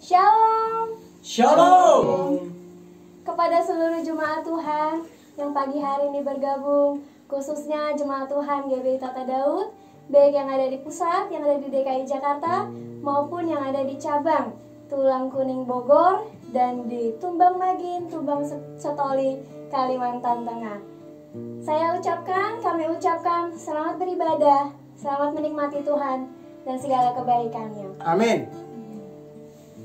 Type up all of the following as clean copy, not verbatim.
Shalom. Shalom. Kepada seluruh jemaat Tuhan yang pagi hari ini bergabung, khususnya jemaat Tuhan GBI Tata Daud, baik yang ada di pusat, yang ada di DKI Jakarta, maupun yang ada di cabang Tulang Kuning Bogor dan di Tumbang Magin, Tumbang Setoli, Kalimantan Tengah. Kami ucapkan selamat beribadah, selamat menikmati Tuhan dan segala kebaikannya. Amin.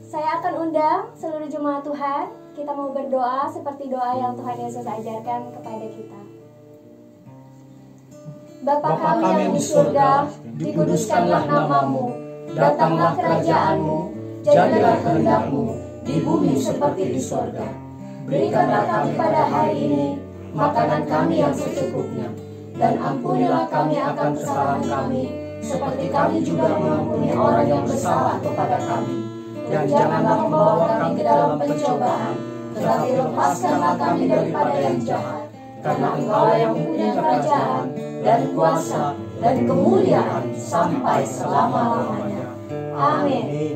Saya akan undang seluruh jemaat Tuhan. Kita mau berdoa seperti doa yang Tuhan Yesus ajarkan kepada kita. Bapa kami yang di surga, dikuduskanlah namamu, datanglah kerajaanmu, jadilah kehendak-mu di bumi seperti di surga. Berikanlah kami pada hari ini makanan kami yang secukupnya, dan ampunilah kami akan kesalahan kami, seperti kami juga mengampuni orang yang bersalah kepada kami. Dan janganlah membawa kami ke dalam pencobaan, tetapi lepaskanlah kami daripada yang jahat. Karena Engkau yang mempunyai kerajaan, dan kuasa, dan kemuliaan sampai selama-lamanya. Amin.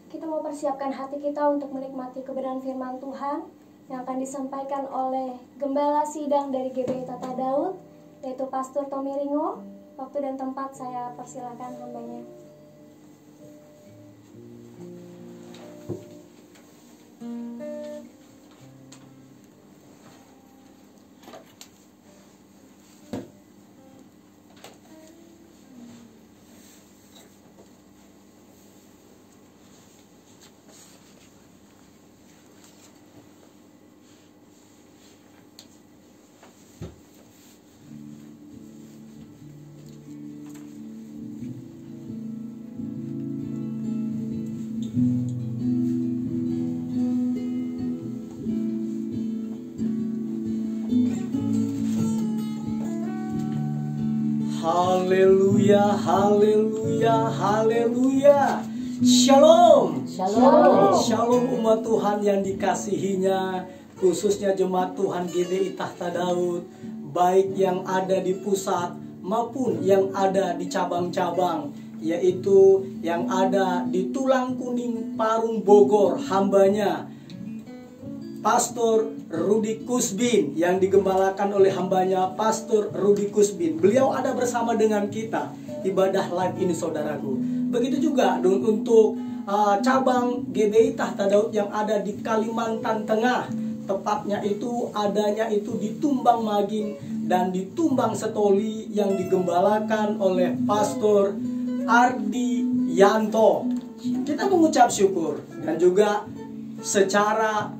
Kita mau persiapkan hati kita untuk menikmati kebenaran firman Tuhan yang akan disampaikan oleh Gembala Sidang dari GBI Tata Daud, yaitu Pastor Tommy Ringo. Waktu dan tempat saya persilakan hambanya. Haleluya, haleluya, haleluya. Shalom. Shalom. Shalom umat Tuhan yang dikasihinya, khususnya jemaat Tuhan GBI Tata Daud, baik yang ada di pusat maupun yang ada di cabang-cabang, yaitu yang ada di Tulang Kuning, Parung, Bogor, hambanya Pastor Rudy Kusbin yang digembalakan oleh hambanya Pastor Rudy Kusbin. Beliau ada bersama dengan kita ibadah live ini, saudaraku. Begitu juga untuk cabang GBI Tata Daud yang ada di Kalimantan Tengah. Tepatnya itu adanya itu di Tumbang Maging dan di Tumbang Setoli yang digembalakan oleh Pastor Ardi Yanto. Kita mengucap syukur dan juga secara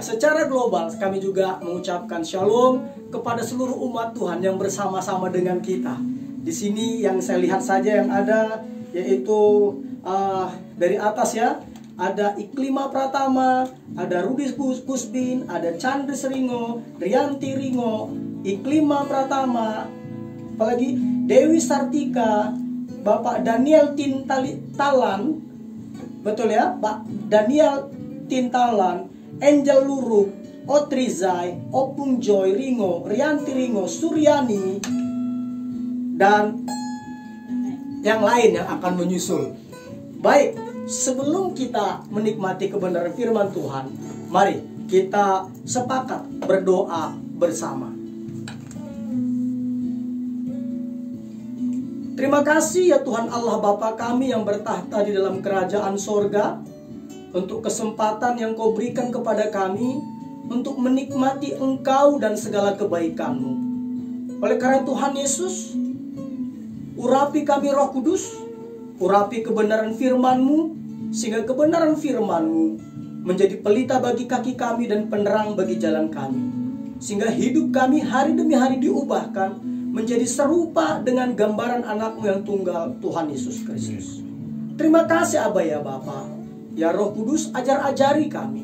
secara global kami juga mengucapkan shalom kepada seluruh umat Tuhan yang bersama-sama dengan kita. Di sini yang saya lihat saja yang ada yaitu dari atas ya, ada Iklima Pratama, ada Rudy Kusbin, ada Chandris Ringo, Rianti Ringo, Iklima Pratama, apalagi Dewi Sartika, Bapak Daniel Tintalan, betul ya, Pak Daniel Tintalan, Angel Luruk, Otrizai, Opung Joy Ringo, Rianti Ringo, Suryani, dan yang lain yang akan menyusul. Baik, sebelum kita menikmati kebenaran firman Tuhan, mari kita sepakat berdoa bersama. Terima kasih ya Tuhan Allah Bapa kami yang bertahta di dalam kerajaan sorga, untuk kesempatan yang Kau berikan kepada kami untuk menikmati Engkau dan segala kebaikan-Mu. Oleh karena Tuhan Yesus, urapi kami Roh Kudus, urapi kebenaran firman-Mu, sehingga kebenaran firman-Mu menjadi pelita bagi kaki kami dan penerang bagi jalan kami, sehingga hidup kami hari demi hari diubahkan menjadi serupa dengan gambaran anak-Mu yang tunggal, Tuhan Yesus Kristus. Terima kasih Aba ya Bapa. Ya Roh Kudus, ajar-ajari kami,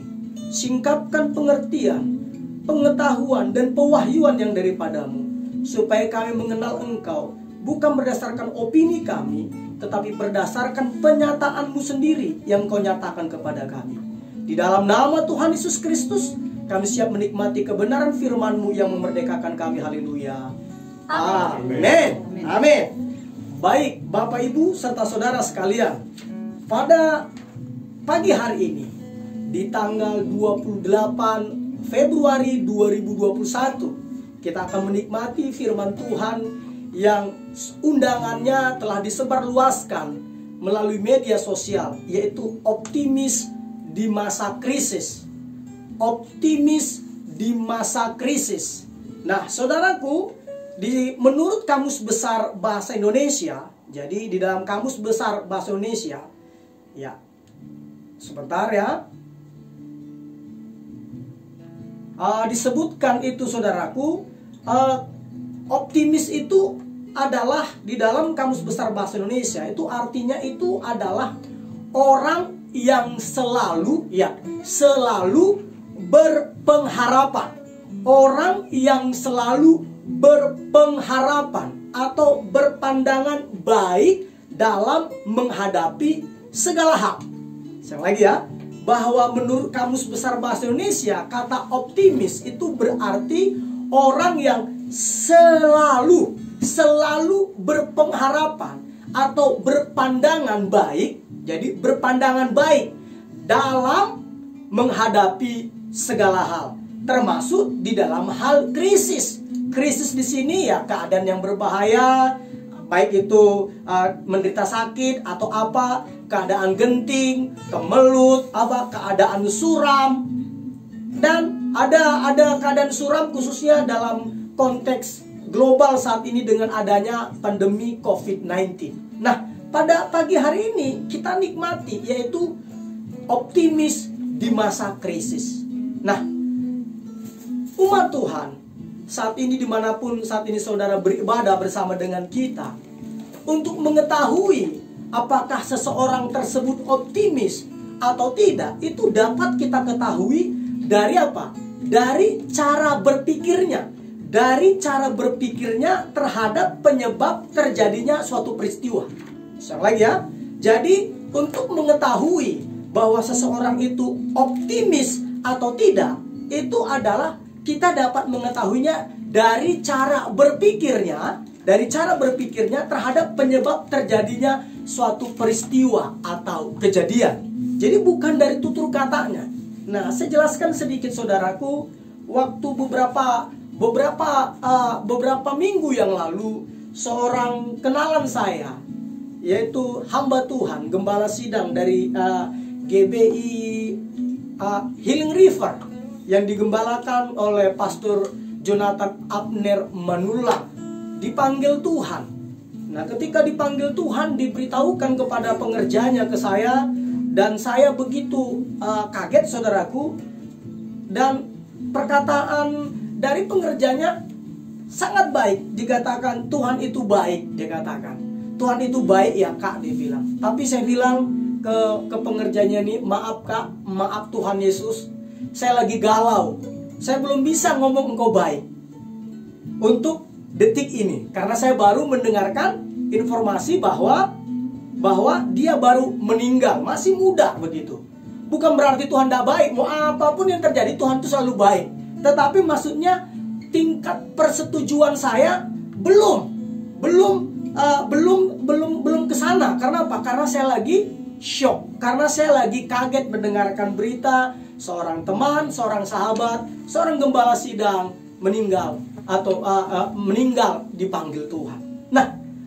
singkapkan pengertian, pengetahuan, dan pewahyuan yang daripadamu, supaya kami mengenal Engkau, bukan berdasarkan opini kami, tetapi berdasarkan penyataan-Mu sendiri yang Kau nyatakan kepada kami. Di dalam nama Tuhan Yesus Kristus, kami siap menikmati kebenaran firman-Mu yang memerdekakan kami. Haleluya. Amin. Amin. Baik, Bapak Ibu serta saudara sekalian, pada pagi hari ini, di tanggal 28 Februari 2021, kita akan menikmati firman Tuhan yang undangannya telah disebarluaskan melalui media sosial, yaitu optimis di masa krisis. Optimis di masa krisis. Nah, saudaraku, menurut Kamus Besar Bahasa Indonesia, jadi di dalam Kamus Besar Bahasa Indonesia, ya, sebentar ya, disebutkan itu saudaraku, optimis itu adalah di dalam Kamus Besar Bahasa Indonesia itu artinya itu adalah orang yang selalu berpengharapan. Orang yang selalu berpengharapan atau berpandangan baik dalam menghadapi segala hal. Sekali lagi ya, bahwa menurut Kamus Besar Bahasa Indonesia, kata optimis itu berarti orang yang selalu berpengharapan atau berpandangan baik Jadi berpandangan baik dalam menghadapi segala hal, termasuk di dalam hal krisis. Krisis di sini ya keadaan yang berbahaya, baik itu menderita sakit atau apa, keadaan genting, kemelut, apa keadaan suram. Dan ada keadaan suram khususnya dalam konteks global saat ini dengan adanya pandemi COVID-19. Nah, pada pagi hari ini kita nikmati yaitu optimis di masa krisis. Nah, umat Tuhan saat ini dimanapun saat ini saudara beribadah bersama dengan kita, untuk mengetahui apakah seseorang tersebut optimis atau tidak, itu dapat kita ketahui dari apa? Dari cara berpikirnya. Dari cara berpikirnya terhadap penyebab terjadinya suatu peristiwa. Sekali lagi ya. Jadi untuk mengetahui bahwa seseorang itu optimis atau tidak, itu adalah kita dapat mengetahuinya dari cara berpikirnya. Dari cara berpikirnya terhadap penyebab terjadinya suatu peristiwa atau kejadian. Jadi bukan dari tutur katanya. Nah, saya jelaskan sedikit saudaraku. Waktu beberapa minggu yang lalu, seorang kenalan saya, yaitu hamba Tuhan, gembala sidang dari GBI Healing River, yang digembalakan oleh Pastor Jonathan Abner Manula, dipanggil Tuhan. Nah, ketika dipanggil Tuhan, diberitahukan kepada pengerjanya ke saya, dan saya begitu kaget saudaraku. Dan perkataan dari pengerjanya sangat baik. Dikatakan Tuhan itu baik, dia katakan. Tuhan itu baik ya kak, dia bilang. Tapi saya bilang ke pengerjanya nih, maaf kak, maaf Tuhan Yesus, saya lagi galau. Saya belum bisa ngomong engkau baik untuk detik ini, karena saya baru mendengarkan informasi bahwa dia baru meninggal, masih muda begitu. Bukan berarti Tuhan tidak baik, mau apapun yang terjadi Tuhan itu selalu baik. Tetapi maksudnya tingkat persetujuan saya belum ke sana. Karena apa? Karena saya lagi shock, karena saya lagi kaget mendengarkan berita seorang teman, seorang sahabat, seorang gembala sidang meninggal atau meninggal dipanggil Tuhan.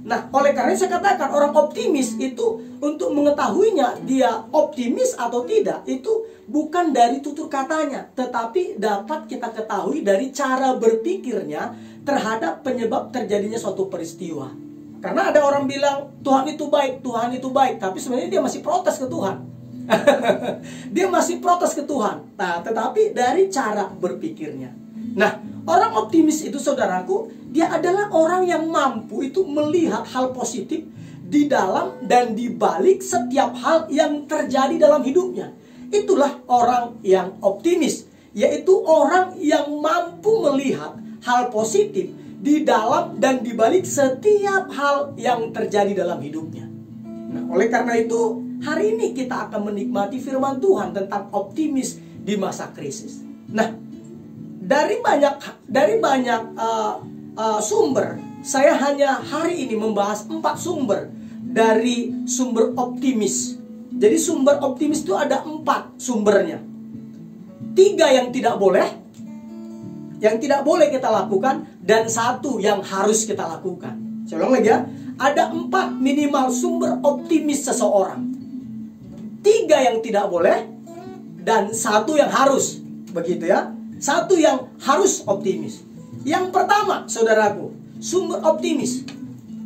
Nah, oleh karena itu saya katakan orang optimis itu untuk mengetahuinya dia optimis atau tidak itu bukan dari tutur katanya, tetapi dapat kita ketahui dari cara berpikirnya terhadap penyebab terjadinya suatu peristiwa. Karena ada orang bilang Tuhan itu baik, Tuhan itu baik, tapi sebenarnya dia masih protes ke Tuhan. Dia masih protes ke Tuhan. Nah, tetapi dari cara berpikirnya. Nah, orang optimis itu saudaraku, dia adalah orang yang mampu itu melihat hal positif di dalam dan di balik setiap hal yang terjadi dalam hidupnya. Itulah orang yang optimis, yaitu orang yang mampu melihat hal positif di dalam dan di balik setiap hal yang terjadi dalam hidupnya. Nah, oleh karena itu, hari ini kita akan menikmati firman Tuhan tentang optimis di masa krisis. Nah, dari banyak sumber, saya hanya hari ini membahas 4 sumber dari sumber optimis. Jadi sumber optimis itu ada 4 sumbernya. 3 yang tidak boleh kita lakukan, dan 1 yang harus kita lakukan. Saya ulang lagi ya, ada 4 minimal sumber optimis seseorang. 3 yang tidak boleh, dan 1 yang harus, begitu ya. 1 yang harus optimis. Yang pertama, saudaraku, sumber optimis.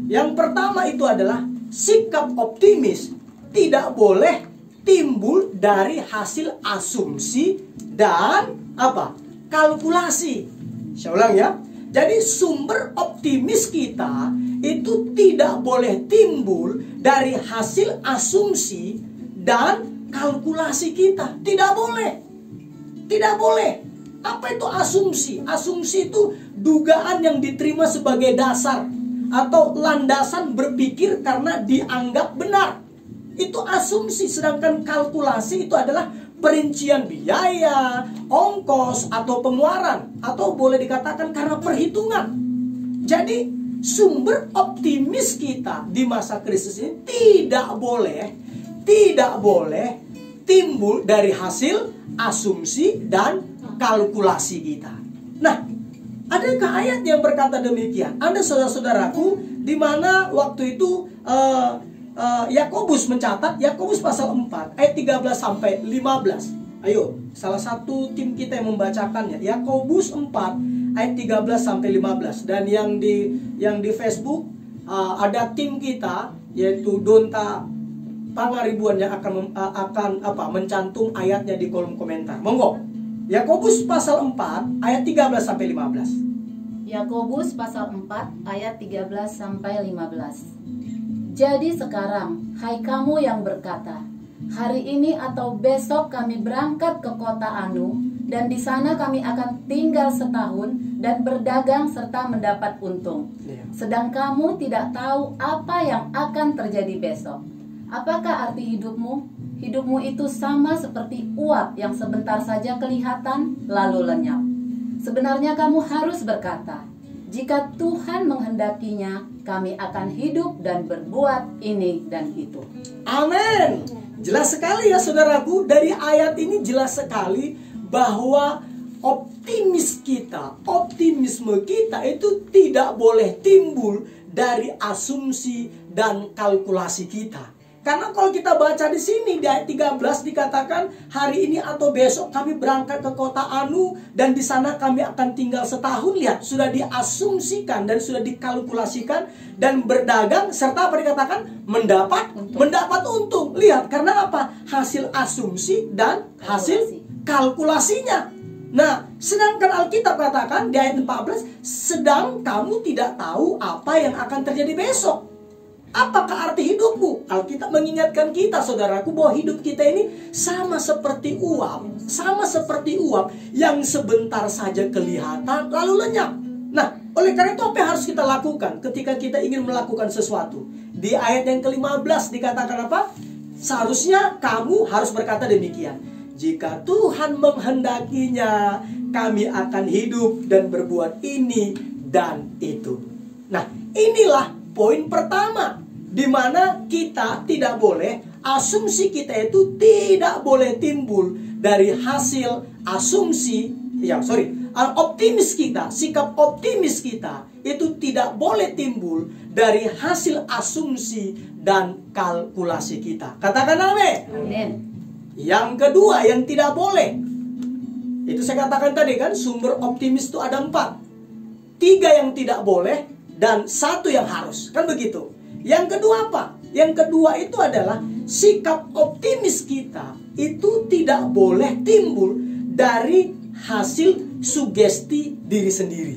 Yang pertama itu adalah sikap optimis tidak boleh timbul dari hasil asumsi dan apa? Kalkulasi. Saya ulang ya. Jadi sumber optimis kita itu tidak boleh timbul dari hasil asumsi dan kalkulasi kita. Tidak boleh. Tidak boleh. Apa itu asumsi? Asumsi itu dugaan yang diterima sebagai dasar atau landasan berpikir karena dianggap benar. Itu asumsi. Sedangkan kalkulasi itu adalah perincian biaya, ongkos, atau pengeluaran, atau boleh dikatakan karena perhitungan. Jadi sumber optimis kita di masa krisis ini tidak boleh tidak boleh timbul dari hasil asumsi dan kalkulasi kita. Nah, adakah ayat yang berkata demikian? Ada saudara-saudaraku di mana waktu itu Yakobus mencatat, Yakobus pasal 4 ayat 13 sampai 15. Ayo, salah satu tim kita yang membacakannya. Yakobus 4 ayat 13 sampai 15. Dan yang di Facebook ada tim kita yaitu Donta Pangaribuan yang akan mencantum ayatnya di kolom komentar. Monggo. Yakobus pasal 4 ayat 13 sampai 15. Yakobus pasal 4 ayat 13 sampai 15. Jadi sekarang, hai kamu yang berkata, hari ini atau besok kami berangkat ke kota Anu, dan di sana kami akan tinggal setahun dan berdagang serta mendapat untung. Sedang kamu tidak tahu apa yang akan terjadi besok. Apakah arti hidupmu? Hidupmu itu sama seperti uap yang sebentar saja kelihatan lalu lenyap. Sebenarnya kamu harus berkata, jika Tuhan menghendakinya, kami akan hidup dan berbuat ini dan itu. Amin. Jelas sekali ya saudaraku, dari ayat ini jelas sekali bahwa optimisme kita itu tidak boleh timbul dari asumsi dan kalkulasi kita. Karena kalau kita baca di sini di ayat 13 dikatakan hari ini atau besok kami berangkat ke kota Anu dan di sana kami akan tinggal setahun. Lihat, sudah diasumsikan dan sudah dikalkulasikan dan berdagang serta apa dikatakan mendapat untung. Lihat, karena apa? Hasil asumsi dan hasil kalkulasinya. Nah, sedangkan Alkitab katakan di ayat 14, sedang kamu tidak tahu apa yang akan terjadi besok. Apakah arti hidupmu? Alkitab mengingatkan kita, saudaraku, bahwa hidup kita ini sama seperti uap yang sebentar saja kelihatan lalu lenyap. Nah, oleh karena itu apa yang harus kita lakukan ketika kita ingin melakukan sesuatu? Di ayat yang ke-15 dikatakan apa? Seharusnya kamu harus berkata demikian, jika Tuhan menghendakinya, kami akan hidup dan berbuat ini dan itu. Nah, inilah poin pertama, di mana kita tidak boleh, asumsi kita itu tidak boleh timbul dari hasil asumsi, optimis kita, sikap optimis kita itu tidak boleh timbul dari hasil asumsi dan kalkulasi kita. Katakan amin. Yang kedua yang tidak boleh, itu saya katakan tadi kan, sumber optimis itu ada 4. 3 yang tidak boleh dan 1 yang harus, kan begitu. Yang kedua apa? Yang kedua itu adalah sikap optimis kita itu tidak boleh timbul dari hasil sugesti diri sendiri.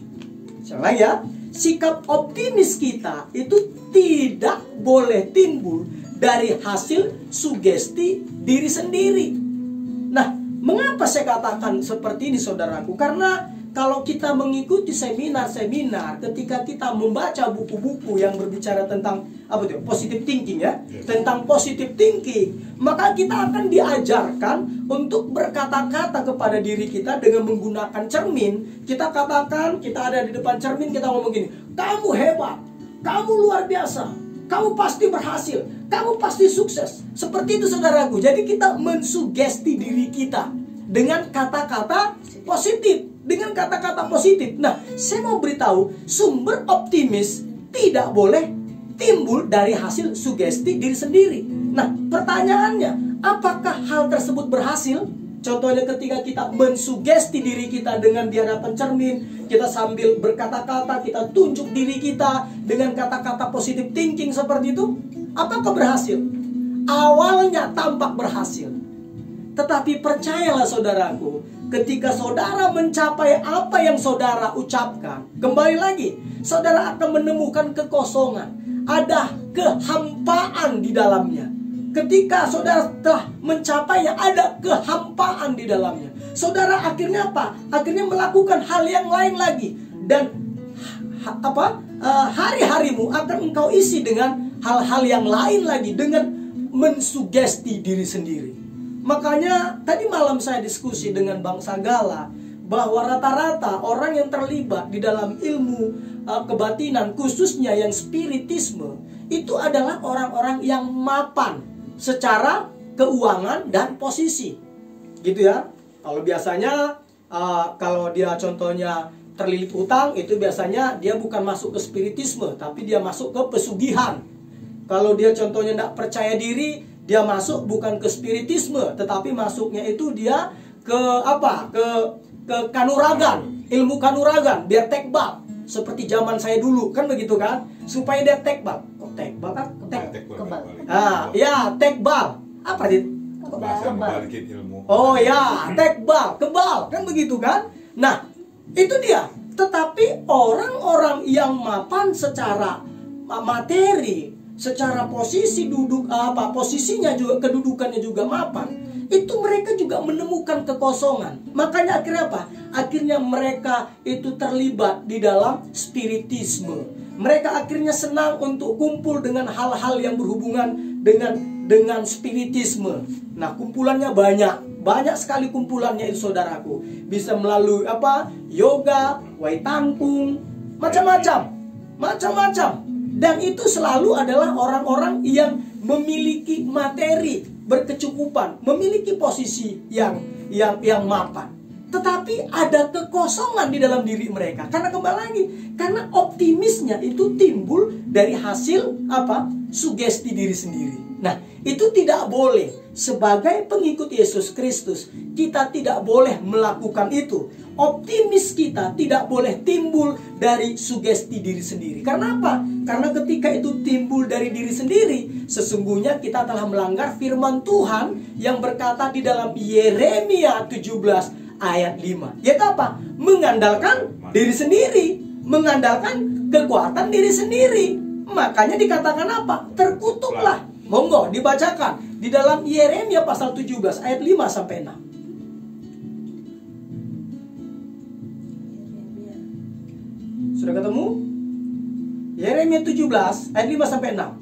Salah ya, sikap optimis kita itu tidak boleh timbul dari hasil sugesti diri sendiri. Nah, mengapa saya katakan seperti ini, saudaraku? Karena kalau kita mengikuti seminar-seminar, ketika kita membaca buku-buku yang berbicara tentang positive thinking ya, tentang positive thinking, maka kita akan diajarkan untuk berkata-kata kepada diri kita dengan menggunakan cermin. Kita katakan, kita ada di depan cermin, kita ngomong gini, kamu hebat, kamu luar biasa, kamu pasti berhasil, kamu pasti sukses. Seperti itu, saudaraku. Jadi kita mensugesti diri kita dengan kata-kata positif. Dengan kata-kata positif. Nah, saya mau beritahu, sumber optimis tidak boleh timbul dari hasil sugesti diri sendiri. Nah, pertanyaannya, apakah hal tersebut berhasil? Contohnya ketika kita mensugesti diri kita dengan di hadapan cermin, kita sambil berkata-kata, kita tunjuk diri kita dengan kata-kata positive thinking seperti itu, apakah berhasil? Awalnya tampak berhasil. Tetapi percayalah saudaraku, ketika saudara mencapai apa yang saudara ucapkan, kembali lagi, saudara akan menemukan kekosongan. Ada kehampaan di dalamnya. Ketika saudara telah mencapainya, ada kehampaan di dalamnya. Saudara akhirnya apa? Akhirnya melakukan hal yang lain lagi. Dan hari-harimu akan engkau isi dengan hal-hal yang lain lagi, dengan mensugesti diri sendiri. Makanya tadi malam saya diskusi dengan Bang Sagala bahwa rata-rata orang yang terlibat di dalam ilmu kebatinan, khususnya yang spiritisme, itu adalah orang-orang yang mapan. secara keuangan dan posisi. Gitu ya. Kalau biasanya kalau dia contohnya terlilit utang, itu biasanya dia bukan masuk ke spiritisme, tapi dia masuk ke pesugihan. Kalau dia contohnya tidak percaya diri, dia masuk bukan ke spiritisme, tetapi masuknya itu dia ke apa? Ke kanuragan, ilmu kanuragan, biar tekbal. Seperti zaman saya dulu, kan begitu kan? Supaya dia tekbal. Kok tekbal? Kebal. Ya, tekbal. Apa dit? Bahasa membalikin ilmu. Oh ya, tekbal, kebal, kan begitu kan? Nah, itu dia. Tetapi orang-orang yang mapan secara materi, secara posisi duduk posisinya juga, kedudukannya juga mapan, itu mereka juga menemukan kekosongan. Makanya akhirnya apa? Akhirnya mereka itu terlibat di dalam spiritisme. Mereka akhirnya senang untuk kumpul dengan hal-hal yang berhubungan dengan spiritisme. Nah, kumpulannya banyak sekali kumpulannya itu saudaraku. Bisa melalui yoga, waitangkung, macam-macam. Dan itu selalu adalah orang-orang yang memiliki materi, berkecukupan, memiliki posisi yang mapan. Tetapi ada kekosongan di dalam diri mereka. Karena kembali lagi, karena optimisnya itu timbul dari hasil sugesti diri sendiri. Nah, itu tidak boleh. Sebagai pengikut Yesus Kristus, kita tidak boleh melakukan itu. Optimis kita tidak boleh timbul dari sugesti diri sendiri. Karena apa? Karena ketika itu timbul dari diri sendiri, sesungguhnya kita telah melanggar firman Tuhan yang berkata di dalam Yeremia 17 ayat 5. Yaitu apa? Mengandalkan diri sendiri, mengandalkan kekuatan diri sendiri. Makanya dikatakan apa? Terkutuklah. Monggo dibacakan di dalam Yeremia pasal 17 ayat 5 sampai 6. Sudah ketemu? Yeremia 17 ayat 5 sampai 6.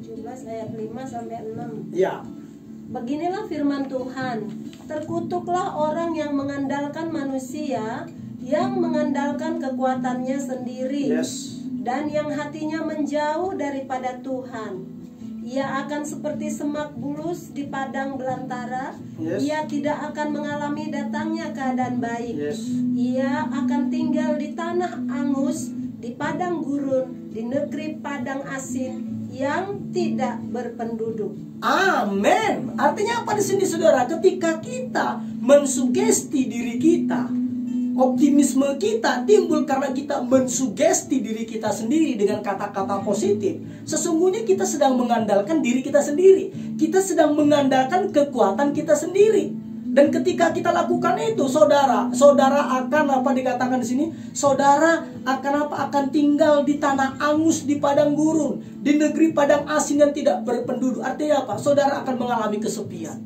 17 ayat 5 sampai 6. Ya. Beginilah firman Tuhan. Terkutuklah orang yang mengandalkan manusia, yang mengandalkan kekuatannya sendiri. Yes. Dan yang hatinya menjauh daripada Tuhan. Ia akan seperti semak bulus di padang belantara. Yes. Ia tidak akan mengalami datangnya keadaan baik. Yes. Ia akan tinggal di tanah angus, di padang gurun, di negeri padang asin yang tidak berpenduduk. Amin. Artinya apa di sini saudara? Ketika kita mensugesti diri kita, optimisme kita timbul karena kita mensugesti diri kita sendiri dengan kata-kata positif. Sesungguhnya kita sedang mengandalkan diri kita sendiri. Kita sedang mengandalkan kekuatan kita sendiri. Dan ketika kita lakukan itu, saudara akan apa dikatakan di sini? Saudara akan tinggal di tanah angus, di padang gurun, di negeri padang asin yang tidak berpenduduk. Artinya apa? Saudara akan mengalami kesepian.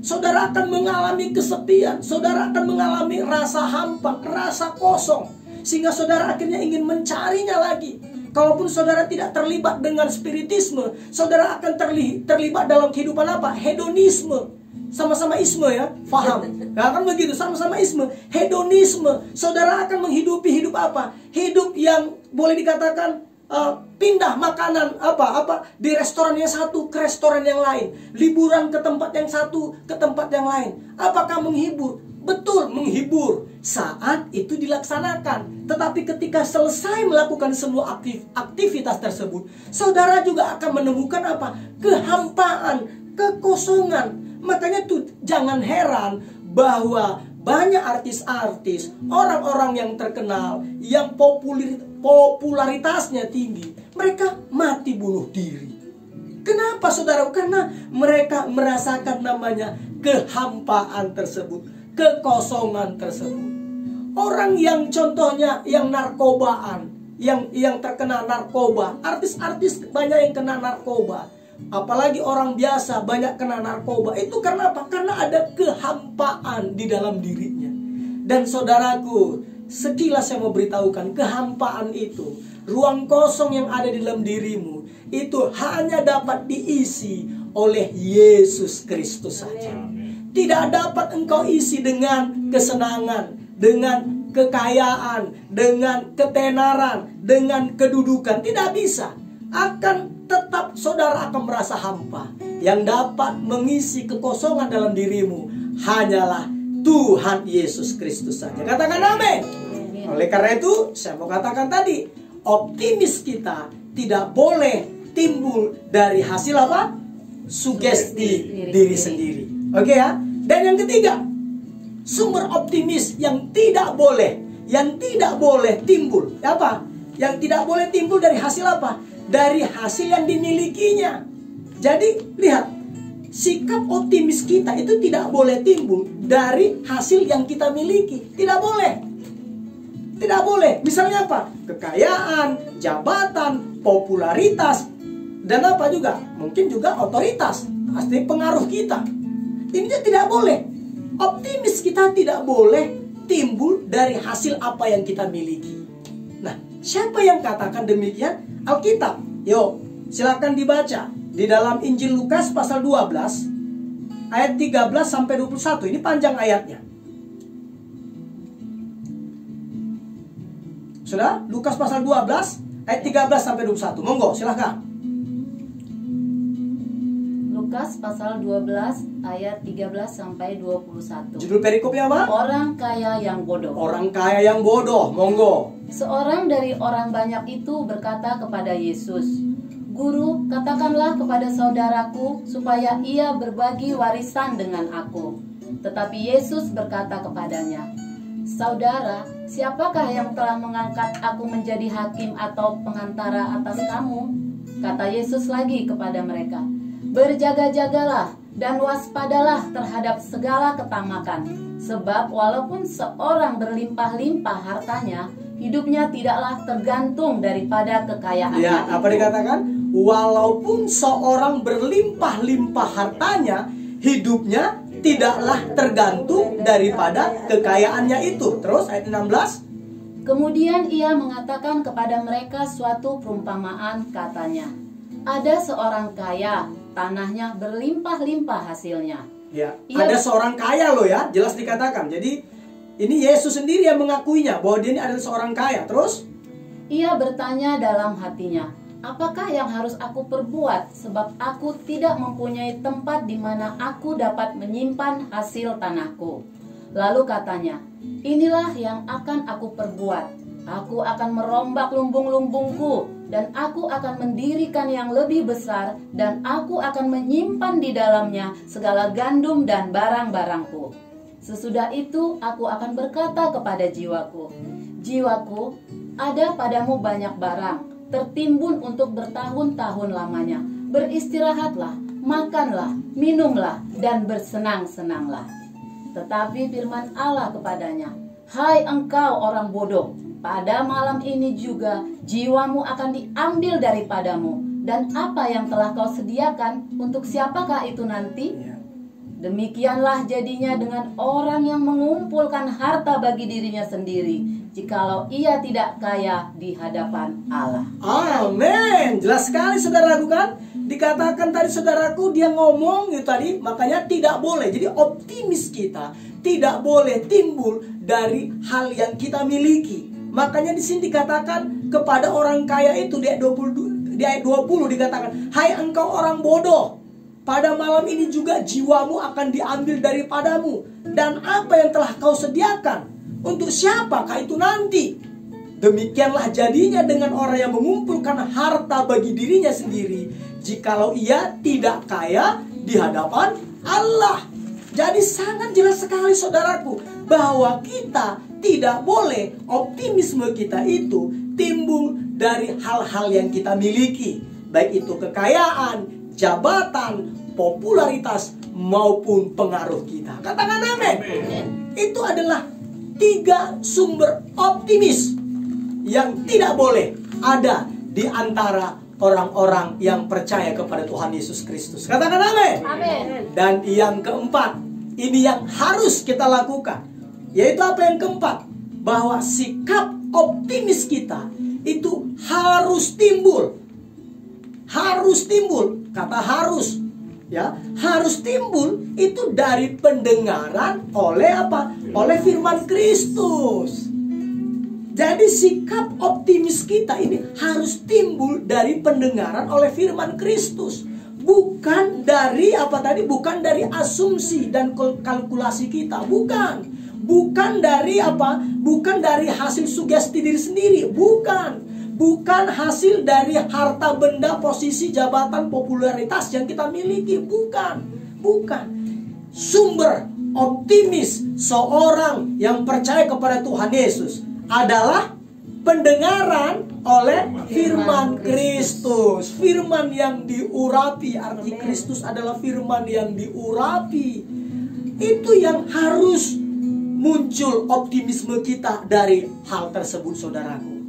Saudara akan mengalami kesepian. Saudara akan mengalami rasa hampa, rasa kosong, sehingga saudara akhirnya ingin mencarinya lagi. Kalaupun saudara tidak terlibat dengan spiritisme, saudara akan terlibat dalam kehidupan apa? Hedonisme. Sama-sama isme ya, paham? Nah, kan begitu, sama-sama isme, hedonisme. Saudara akan menghidupi hidup apa? Hidup yang boleh dikatakan pindah makanan di restoran yang satu ke restoran yang lain, liburan ke tempat yang satu ke tempat yang lain. Apakah menghibur? Betul, menghibur saat itu dilaksanakan. Tetapi ketika selesai melakukan semua aktivitas tersebut, saudara juga akan menemukan apa? Kehampaan, kekosongan. Makanya tuh jangan heran bahwa banyak artis-artis, orang-orang yang terkenal, yang popularitasnya tinggi, mereka mati bunuh diri. Kenapa saudara? Karena mereka merasakan namanya kehampaan tersebut, kekosongan tersebut. Orang yang contohnya yang narkobaan, yang terkena narkoba, artis-artis banyak yang kena narkoba. Apalagi orang biasa banyak kena narkoba. Itu karena apa? Karena ada kehampaan di dalam dirinya. Dan saudaraku, sekilas saya mau beritahukan, kehampaan itu, ruang kosong yang ada di dalam dirimu, itu hanya dapat diisi oleh Yesus Kristus saja. Tidak dapat engkau isi dengan kesenangan, dengan kekayaan, dengan ketenaran, dengan kedudukan. Tidak bisa. akan tetap saudara akan merasa hampa. Yang dapat mengisi kekosongan dalam dirimu hanyalah Tuhan Yesus Kristus saja. Katakan amin. Oleh karena itu, saya mau katakan tadi, optimis kita tidak boleh timbul dari hasil apa? Sugesti diri sendiri. Oke ya? Dan yang ketiga, sumber optimis yang tidak boleh timbul. Apa? Yang tidak boleh timbul dari hasil apa? Dari hasil yang dimilikinya. Jadi, lihat, sikap optimis kita itu tidak boleh timbul dari hasil yang kita miliki. Tidak boleh. Tidak boleh. Misalnya apa? Kekayaan, jabatan, popularitas, dan apa juga? Mungkin juga otoritas. Pasti pengaruh kita. Ini tidak boleh. Optimis kita tidak boleh timbul dari hasil apa yang kita miliki. Nah, siapa yang katakan demikian? Alkitab. Yuk, silakan dibaca. Di dalam Injil Lukas pasal 12, ayat 13 sampai 21. Ini panjang ayatnya. Sudah? Lukas pasal 12 ayat 13 sampai 21. Monggo, silakan. Lukas pasal 12 ayat 13 sampai 21. Judul perikopnya apa? Orang kaya yang bodoh. Orang kaya yang bodoh. Monggo. Seorang dari orang banyak itu berkata kepada Yesus, "Guru, katakanlah kepada saudaraku supaya ia berbagi warisan dengan aku." Tetapi Yesus berkata kepadanya, "Saudara, siapakah yang telah mengangkat aku menjadi hakim atau pengantara atas kamu?" Kata Yesus lagi kepada mereka, "Berjaga-jagalah dan waspadalah terhadap segala ketamakan. Sebab walaupun seorang berlimpah-limpah hartanya, hidupnya tidaklah tergantung daripada kekayaannya." Ya, apa dikatakan? Walaupun seorang berlimpah-limpah hartanya, hidupnya tidaklah tergantung daripada kekayaannya itu. Terus ayat 16. Kemudian ia mengatakan kepada mereka suatu perumpamaan, katanya, "Ada seorang kaya, tanahnya berlimpah-limpah hasilnya." Ya, ada seorang kaya loh ya, jelas dikatakan. Jadi ini Yesus sendiri yang mengakuinya bahwa dia ini adalah seorang kaya. Terus ia bertanya dalam hatinya, "Apakah yang harus aku perbuat? Sebab aku tidak mempunyai tempat di mana aku dapat menyimpan hasil tanahku." Lalu katanya, "Inilah yang akan aku perbuat. Aku akan merombak lumbung-lumbungku, dan aku akan mendirikan yang lebih besar, dan aku akan menyimpan di dalamnya segala gandum dan barang-barangku. Sesudah itu aku akan berkata kepada jiwaku, 'Jiwaku, ada padamu banyak barang, tertimbun untuk bertahun-tahun lamanya. Beristirahatlah, makanlah, minumlah, dan bersenang-senanglah.' Tetapi firman Allah kepadanya, 'Hai engkau orang bodoh, pada malam ini juga jiwamu akan diambil daripadamu, dan apa yang telah kau sediakan, untuk siapakah itu nanti?' Demikianlah jadinya dengan orang yang mengumpulkan harta bagi dirinya sendiri, jikalau ia tidak kaya di hadapan Allah." amin. Jelas sekali saudaraku kan? Dikatakan tadi saudaraku, dia ngomong itu tadi, makanya tidak boleh. Jadi optimis kita tidak boleh timbul dari hal yang kita miliki. Makanya di sini dikatakan kepada orang kaya itu di ayat 20 dikatakan, "Hai engkau orang bodoh, pada malam ini juga jiwamu akan diambil daripadamu, dan apa yang telah kau sediakan, untuk siapakah itu nanti?" Demikianlah jadinya dengan orang yang mengumpulkan harta bagi dirinya sendiri, jikalau ia tidak kaya di hadapan Allah. Jadi sangat jelas sekali saudaraku, bahwa kita tidak boleh optimisme kita itu timbul dari hal-hal yang kita miliki, baik itu kekayaan, jabatan, popularitas, maupun pengaruh kita. Katakan amin. Itu adalah 3 sumber optimis yang tidak boleh ada di antara orang-orang yang percaya kepada Tuhan Yesus Kristus. Katakan amin. Amin. Dan yang keempat, ini yang harus kita lakukan, yaitu apa yang keempat? Bahwa sikap optimis kita itu harus timbul. Harus timbul. Kata harus, ya, harus timbul itu dari pendengaran oleh apa? Oleh firman Kristus. Jadi sikap optimis kita ini harus timbul dari pendengaran oleh firman Kristus, bukan dari bukan dari asumsi dan kalkulasi kita, bukan dari bukan dari hasil sugesti diri sendiri, bukan hasil dari harta benda, posisi, jabatan, popularitas yang kita miliki, bukan. Sumber optimis seorang yang percaya kepada Tuhan Yesus adalah pendengaran oleh firman Kristus. Firman yang diurapi, arti Kristus adalah firman yang diurapi. Itu yang harus muncul optimisme kita dari hal tersebut, saudaraku.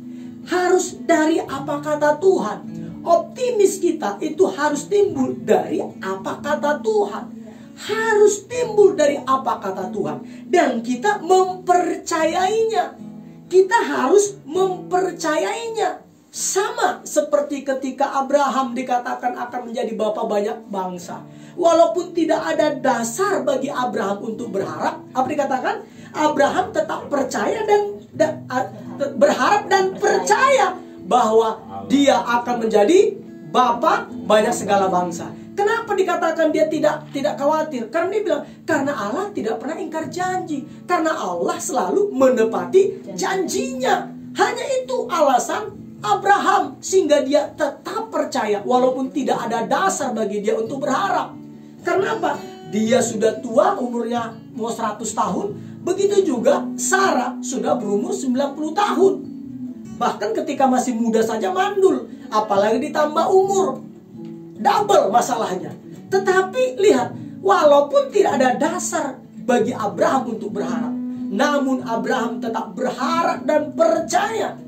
Harus dari apa kata Tuhan. Optimis kita itu harus timbul dari apa kata Tuhan. Harus timbul dari apa kata Tuhan. Dan kita mempercayainya. Kita harus mempercayainya. Sama seperti ketika Abraham dikatakan akan menjadi bapa banyak bangsa. Walaupun tidak ada dasar bagi Abraham untuk berharap, apa dikatakan? Abraham tetap percaya dan berharap dan percaya bahwa dia akan menjadi bapa banyak segala bangsa. Kenapa dikatakan dia tidak khawatir? Karena dia bilang, karena Allah tidak pernah ingkar janji. Karena Allah selalu menepati janjinya. Hanya itu alasan Abraham, sehingga dia tetap percaya walaupun tidak ada dasar bagi dia untuk berharap. Kenapa? Dia sudah tua, umurnya mau 100 tahun. Begitu juga Sarah sudah berumur 90 tahun. Bahkan ketika masih muda saja mandul, apalagi ditambah umur. Double masalahnya. Tetapi lihat, walaupun tidak ada dasar bagi Abraham untuk berharap, namun Abraham tetap berharap dan percaya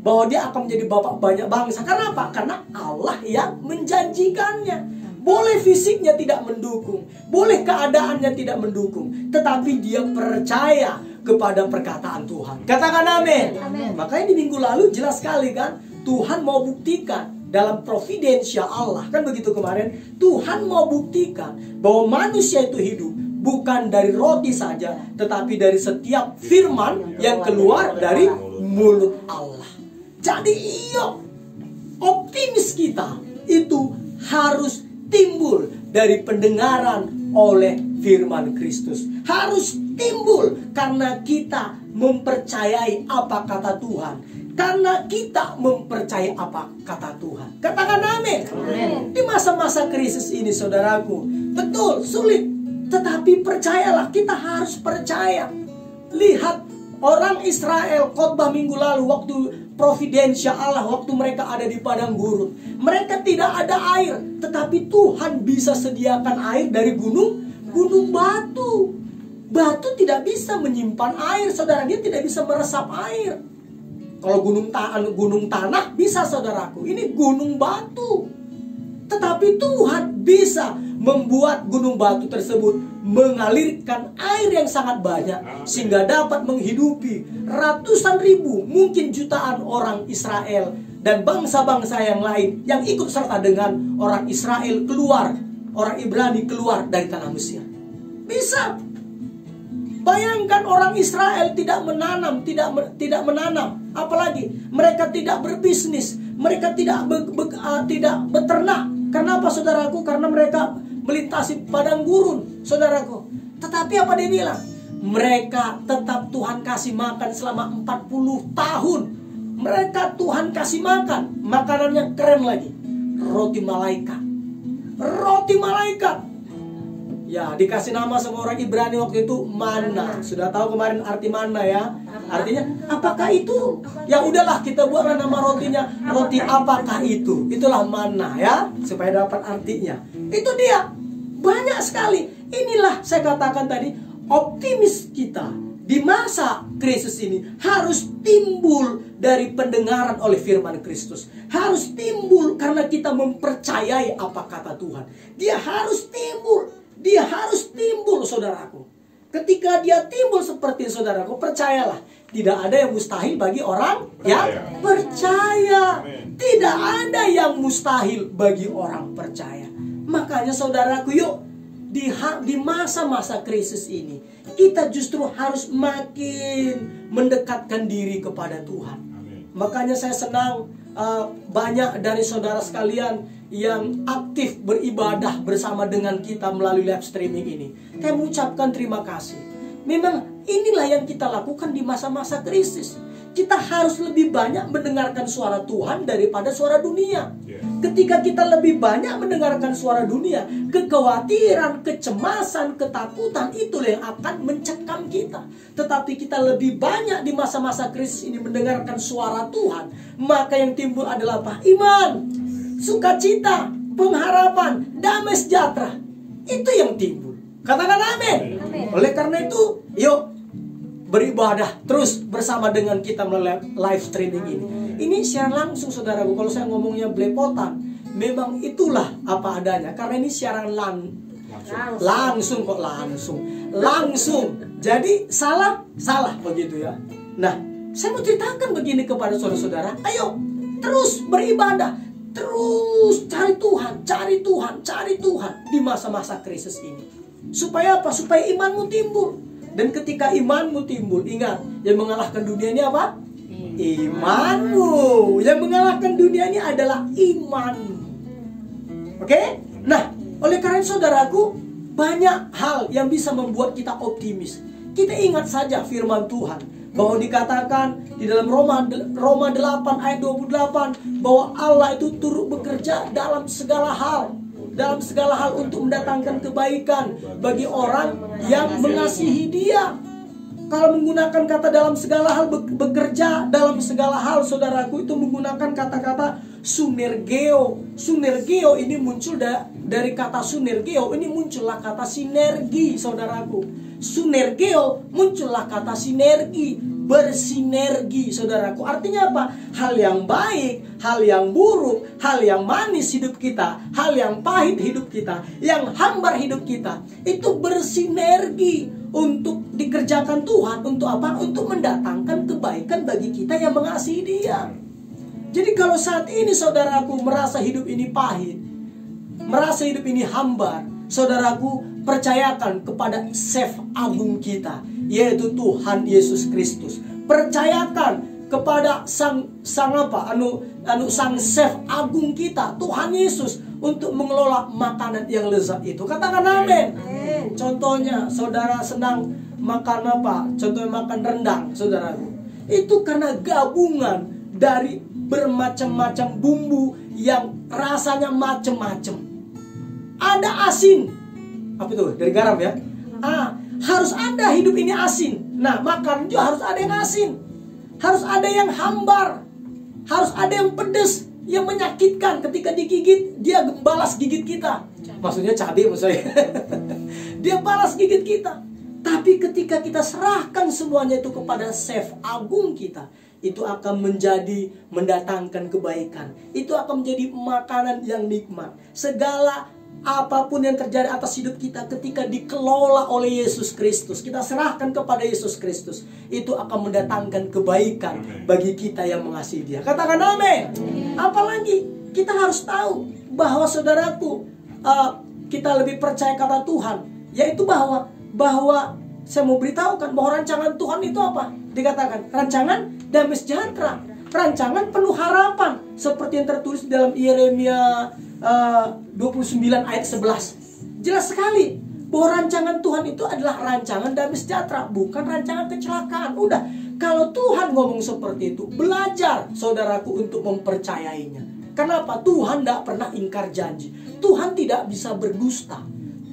bahwa dia akan menjadi bapak banyak bangsa. Karena apa? Karena Allah yang menjanjikannya. Boleh fisiknya tidak mendukung, boleh keadaannya tidak mendukung, tetapi dia percaya kepada perkataan Tuhan. Katakan amin. Makanya di minggu lalu jelas sekali kan, Tuhan mau buktikan dalam providensia Allah, kan begitu kemarin, Tuhan mau buktikan bahwa manusia itu hidup bukan dari roti saja, tetapi dari setiap firman yang keluar dari mulut Allah. Jadi optimis kita itu harus timbul dari pendengaran oleh firman Kristus. Harus timbul karena kita mempercayai apa kata Tuhan. Karena kita mempercayai apa kata Tuhan. Katakan amin. Di masa-masa krisis ini, saudaraku, betul sulit, tetapi percayalah, kita harus percaya. Lihat orang Israel khotbah minggu lalu waktu providensia Allah, waktu mereka ada di padang gurun. Mereka tidak ada air, tetapi Tuhan bisa sediakan air dari gunung batu. Batu tidak bisa menyimpan air, saudara. Dia tidak bisa meresap air. Kalau gunung tanah bisa, saudaraku. Ini gunung batu. Tetapi Tuhan bisa membuat gunung batu tersebut mengalirkan air yang sangat banyak, sehingga dapat menghidupi ratusan ribu, mungkin jutaan orang Israel dan bangsa-bangsa yang lain yang ikut serta dengan orang Israel keluar, orang Ibrani keluar dari tanah Mesir. Bisa. Bayangkan orang Israel tidak menanam, apalagi mereka tidak berbisnis, mereka tidak beternak. Kenapa, saudaraku? Karena mereka melintasi padang gurun, saudaraku. Tetapi apa dia bilang? Mereka tetap Tuhan kasih makan selama 40 tahun. Mereka Tuhan kasih makan. Makanannya keren lagi. Roti malaikat. Roti malaikat. Ya, dikasih nama sama orang Ibrani waktu itu manna. Sudah tahu kemarin arti manna ya? Artinya, apakah itu? Ya udahlah, kita buatlah nama rotinya. Roti apakah itu? Itulah manna ya, supaya dapat artinya. Itu dia. Banyak sekali. Inilah saya katakan tadi, optimis kita di masa krisis ini harus timbul dari pendengaran oleh firman Kristus. Harus timbul karena kita mempercayai apa kata Tuhan. Dia harus timbul. Dia harus timbul, saudaraku. Ketika dia timbul seperti saudaraku, percayalah, tidak ada yang mustahil bagi orang yang percaya. Tidak ada yang mustahil bagi orang percaya. Makanya saudaraku, yuk di masa-masa krisis ini, kita justru harus makin mendekatkan diri kepada Tuhan. Makanya saya senang banyak dari saudara sekalian yang aktif beribadah bersama dengan kita melalui live streaming ini. Saya mengucapkan terima kasih. Memang inilah yang kita lakukan di masa-masa krisis. Kita harus lebih banyak mendengarkan suara Tuhan daripada suara dunia. Ketika kita lebih banyak mendengarkan suara dunia, kekhawatiran, kecemasan, ketakutan itulah yang akan mencekam kita. Tetapi kita lebih banyak di masa-masa krisis ini mendengarkan suara Tuhan, maka yang timbul adalah apa? Iman, sukacita, pengharapan, damai sejahtera. Itu yang timbul. Katakan amin. Oleh karena itu, yuk beribadah terus bersama dengan kita melalui live streaming ini. Ini siaran langsung, saudaraku. Kalau saya ngomongnya belepotan, memang itulah apa adanya. Karena ini siaran langsung. Jadi salah begitu ya. Nah, saya mau ceritakan begini kepada saudara-saudara. Ayo terus beribadah, terus cari Tuhan di masa-masa krisis ini. Supaya apa? Supaya imanmu timbul. Dan ketika imanmu timbul, ingat, yang mengalahkan dunia ini apa? Imanmu. Yang mengalahkan dunia ini adalah imanmu. Oke? Nah, oleh karena itu saudaraku, banyak hal yang bisa membuat kita optimis. Kita ingat saja firman Tuhan, bahwa dikatakan di dalam Roma 8 ayat 28, bahwa Allah itu turut bekerja dalam segala hal untuk mendatangkan kebaikan bagi orang yang mengasihi Dia. Kalau menggunakan kata dalam segala hal, bekerja dalam segala hal, saudaraku, itu menggunakan kata-kata sunergeo. Sunergeo ini muncul dari kata sunergeo, ini muncullah kata sinergi, saudaraku. Sunergeo muncullah kata sinergi, bersinergi, saudaraku. Artinya apa? Hal yang baik, hal yang buruk, hal yang manis hidup kita, hal yang pahit hidup kita, yang hambar hidup kita, itu bersinergi untuk dikerjakan Tuhan. Untuk apa? Untuk mendatangkan kebaikan bagi kita yang mengasihi Dia. Jadi kalau saat ini saudaraku merasa hidup ini pahit, merasa hidup ini hambar, saudaraku, percayakan kepada Chef Agung kita, yaitu Tuhan Yesus Kristus. Percayakan kepada sang Chef Agung kita, Tuhan Yesus, untuk mengelola makanan yang lezat itu. Katakan amin. Contohnya, saudara senang makan apa? Contohnya makan rendang, saudaraku. Itu karena gabungan dari bermacam-macam bumbu yang rasanya macam-macam. Ada asin, apa itu? Dari garam ya. Harus ada hidup ini asin. Nah, makan juga harus ada yang asin, harus ada yang hambar, harus ada yang pedas, yang menyakitkan. Ketika digigit, dia balas gigit kita. Maksudnya cabai, maksudnya. Dia balas gigit kita. Tapi ketika kita serahkan semuanya itu kepada Chef Agung kita, itu akan mendatangkan kebaikan. Itu akan menjadi makanan yang nikmat. Segala apapun yang terjadi atas hidup kita, ketika dikelola oleh Yesus Kristus, kita serahkan kepada Yesus Kristus, itu akan mendatangkan kebaikan bagi kita yang mengasihi Dia. Katakan amin. Apalagi kita harus tahu bahwa saudaraku, kita lebih percaya kata Tuhan, yaitu bahwa saya mau beritahukan bahwa rancangan Tuhan itu apa? Dikatakan rancangan damai sejahtera, rancangan penuh harapan, seperti yang tertulis dalam Yeremia 29 ayat 11. Jelas sekali bahwa rancangan Tuhan itu adalah rancangan damai sejahtera, bukan rancangan kecelakaan. Udah, kalau Tuhan ngomong seperti itu, belajar saudaraku untuk mempercayainya. Kenapa? Tuhan tidak pernah ingkar janji. Tuhan tidak bisa berdusta.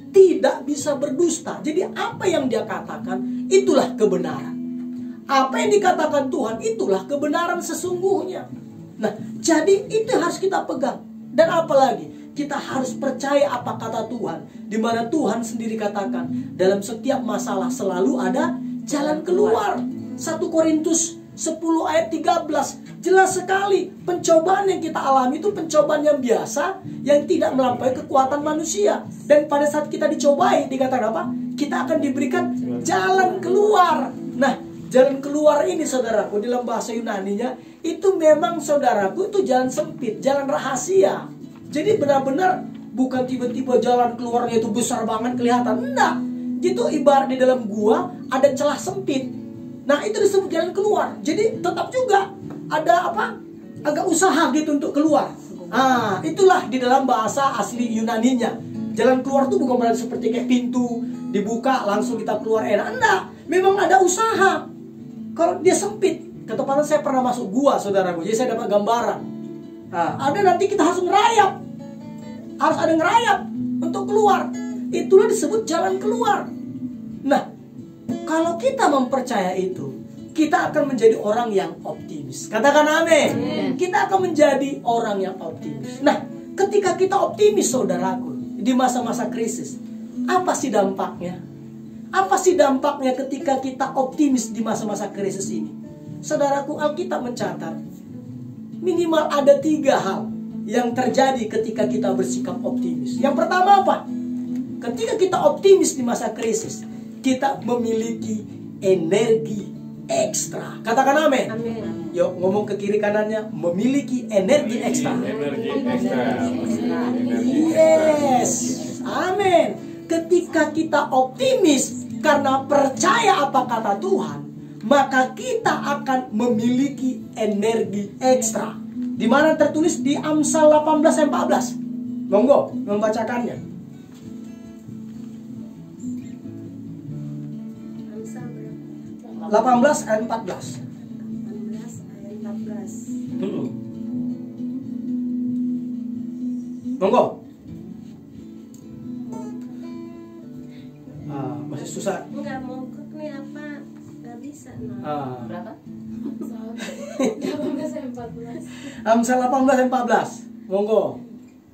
Tidak bisa berdusta. Jadi apa yang Dia katakan, itulah kebenaran. Apa yang dikatakan Tuhan, itulah kebenaran sesungguhnya. Nah, jadi itu harus kita pegang. Dan apalagi, kita harus percaya apa kata Tuhan. Di mana Tuhan sendiri katakan, dalam setiap masalah selalu ada jalan keluar. 1 Korintus 10 ayat 13. Jelas sekali, pencobaan yang kita alami itu pencobaan yang biasa, yang tidak melampaui kekuatan manusia. Dan pada saat kita dicobai, dikatakan apa? Kita akan diberikan jalan keluar. Nah, jalan keluar ini, saudaraku, dalam bahasa Yunaninya, itu memang, saudaraku, itu jalan sempit, jalan rahasia. Jadi benar-benar Bukan tiba-tiba jalan keluarnya itu besar banget kelihatan. Enggak. Itu ibarat di dalam gua ada celah sempit. Nah, itu disebut jalan keluar. Jadi tetap juga ada apa? Agak usaha gitu untuk keluar. Ah, itulah di dalam bahasa asli Yunaninya. Jalan keluar itu bukan berarti seperti kayak pintu dibuka langsung kita keluar enak. Enggak. Memang ada usaha. Kalau dia sempit, ketepatan saya pernah masuk gua, saudaraku. Jadi saya dapat gambaran. Nah, ada nanti kita harus ngerayap. Harus ada ngerayap untuk keluar. Itulah disebut jalan keluar. Nah, kalau kita mempercaya itu, kita akan menjadi orang yang optimis. Katakan amin. Kita akan menjadi orang yang optimis. Nah, ketika kita optimis, saudaraku, di masa-masa krisis, apa sih dampaknya? Apa sih dampaknya ketika kita optimis di masa-masa krisis ini? Saudaraku, Alkitab mencatat minimal ada 3 hal yang terjadi ketika kita bersikap optimis. Yang pertama apa? Ketika kita optimis di masa krisis, kita memiliki energi ekstra. Katakan amin. Amin. Yuk ngomong ke kiri kanannya, memiliki energi ekstra. Energi ekstra. Yes. Amin. Ketika kita optimis karena percaya apa kata Tuhan, maka kita akan memiliki energi ekstra. Di mana tertulis di Amsal 18 ayat 14. Monggo membacakannya. Amsal berapa? 18 ayat 14. 18 ayat 14. Monggo. Masih susah. Enggak mau ikut nih apa? Enggak bisa. Berapa? Amsal 18 ayat 14. Monggo.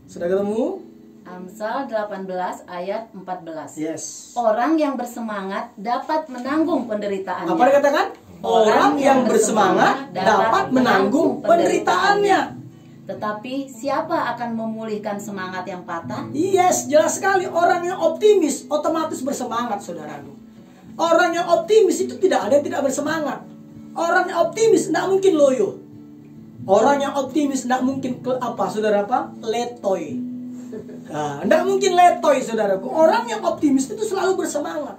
Sudah ketemu? Amsal 18 ayat 14. Yes. Orang yang bersemangat dapat menanggung penderitaannya. Apa dikatakan? Orang yang bersemangat dapat menanggung penderitaannya. Tetapi siapa akan memulihkan semangat yang patah? Yes, jelas sekali. Orang yang optimis otomatis bersemangat, saudaraku. Orang yang optimis itu tidak ada yang tidak bersemangat. Orang yang optimis tidak mungkin loyo. Orang yang optimis tidak mungkin saudara apa? Letoy. Nah, tidak mungkin letoy, saudaraku. Orang yang optimis itu selalu bersemangat.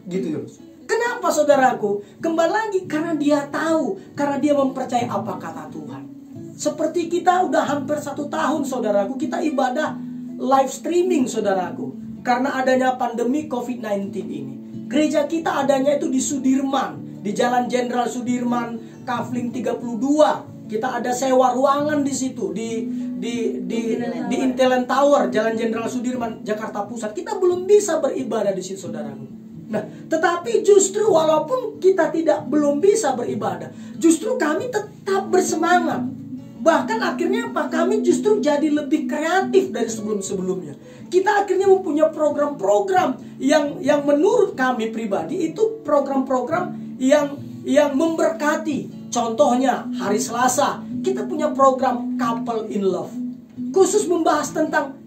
Gitu. Kenapa, saudaraku? Kembali lagi karena dia tahu, karena dia mempercayai apa kata Tuhan. Seperti kita udah hampir 1 tahun, saudaraku, kita ibadah live streaming, saudaraku. Karena adanya pandemi COVID-19 ini. Gereja kita adanya itu di Sudirman, di Jalan Jenderal Sudirman, Kafling 32. Kita ada sewa ruangan di situ, di Intelent Tower, Jalan Jenderal Sudirman, Jakarta Pusat. Kita belum bisa beribadah di situ, saudaraku. Nah, tetapi justru walaupun kita belum bisa beribadah, justru kami tetap bersemangat. Bahkan akhirnya apa? Kami justru jadi lebih kreatif dari sebelum-sebelumnya. Kita akhirnya mempunyai program-program yang menurut kami pribadi itu program-program yang memberkati. Contohnya hari Selasa kita punya program Couple in Love, khusus membahas tentang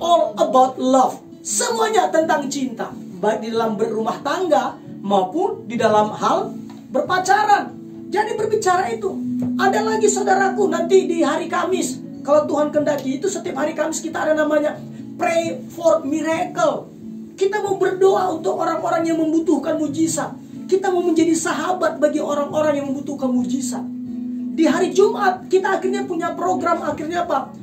all about love. Semuanya tentang cinta, baik di dalam berumah tangga maupun di dalam hal berpacaran. Jadi berbicara itu. Ada lagi, saudaraku, nanti di hari Kamis, kalau Tuhan kehendaki, itu setiap hari Kamis kita ada namanya Pray for Miracle. Kita mau berdoa untuk orang-orang yang membutuhkan mujizat. Kita mau menjadi sahabat bagi orang-orang yang membutuhkan mujizat. Di hari Jumat kita akhirnya punya program, akhirnya apa?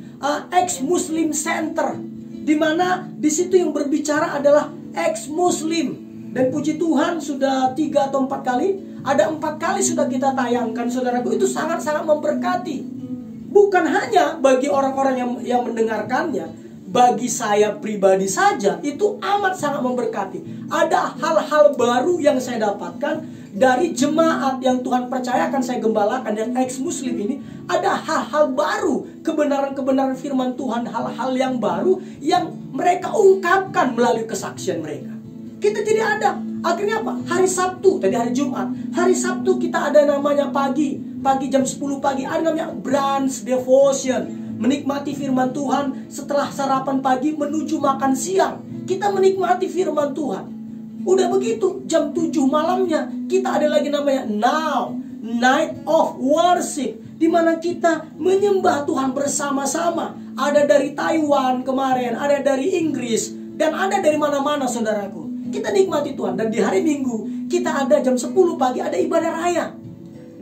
Ex-Muslim Center, di mana di situ yang berbicara adalah ex-Muslim. Dan puji Tuhan sudah 3 atau 4 kali, ada 4 kali sudah kita tayangkan, saudaraku. Itu sangat-sangat memberkati. Bukan hanya bagi orang-orang yang mendengarkannya, bagi saya pribadi saja itu amat sangat memberkati. Ada hal-hal baru yang saya dapatkan dari jemaat yang Tuhan percayakan saya gembalakan, yang ex-Muslim ini. Ada hal-hal baru, kebenaran-kebenaran firman Tuhan, hal-hal yang baru yang mereka ungkapkan melalui kesaksian mereka. Kita jadi ada. Akhirnya apa? Hari Sabtu, tadi hari Jumat. Hari Sabtu kita ada namanya pagi jam 10 pagi, ada namanya brunch devotion. Menikmati firman Tuhan setelah sarapan pagi menuju makan siang. Kita menikmati firman Tuhan. Udah begitu, jam 7 malamnya kita ada lagi namanya Now Night of Worship. di mana kita menyembah Tuhan bersama-sama. Ada dari Taiwan kemarin, ada dari Inggris, dan ada dari mana-mana saudaraku. Kita nikmati Tuhan. Dan di hari Minggu kita ada jam 10 pagi ada ibadah raya.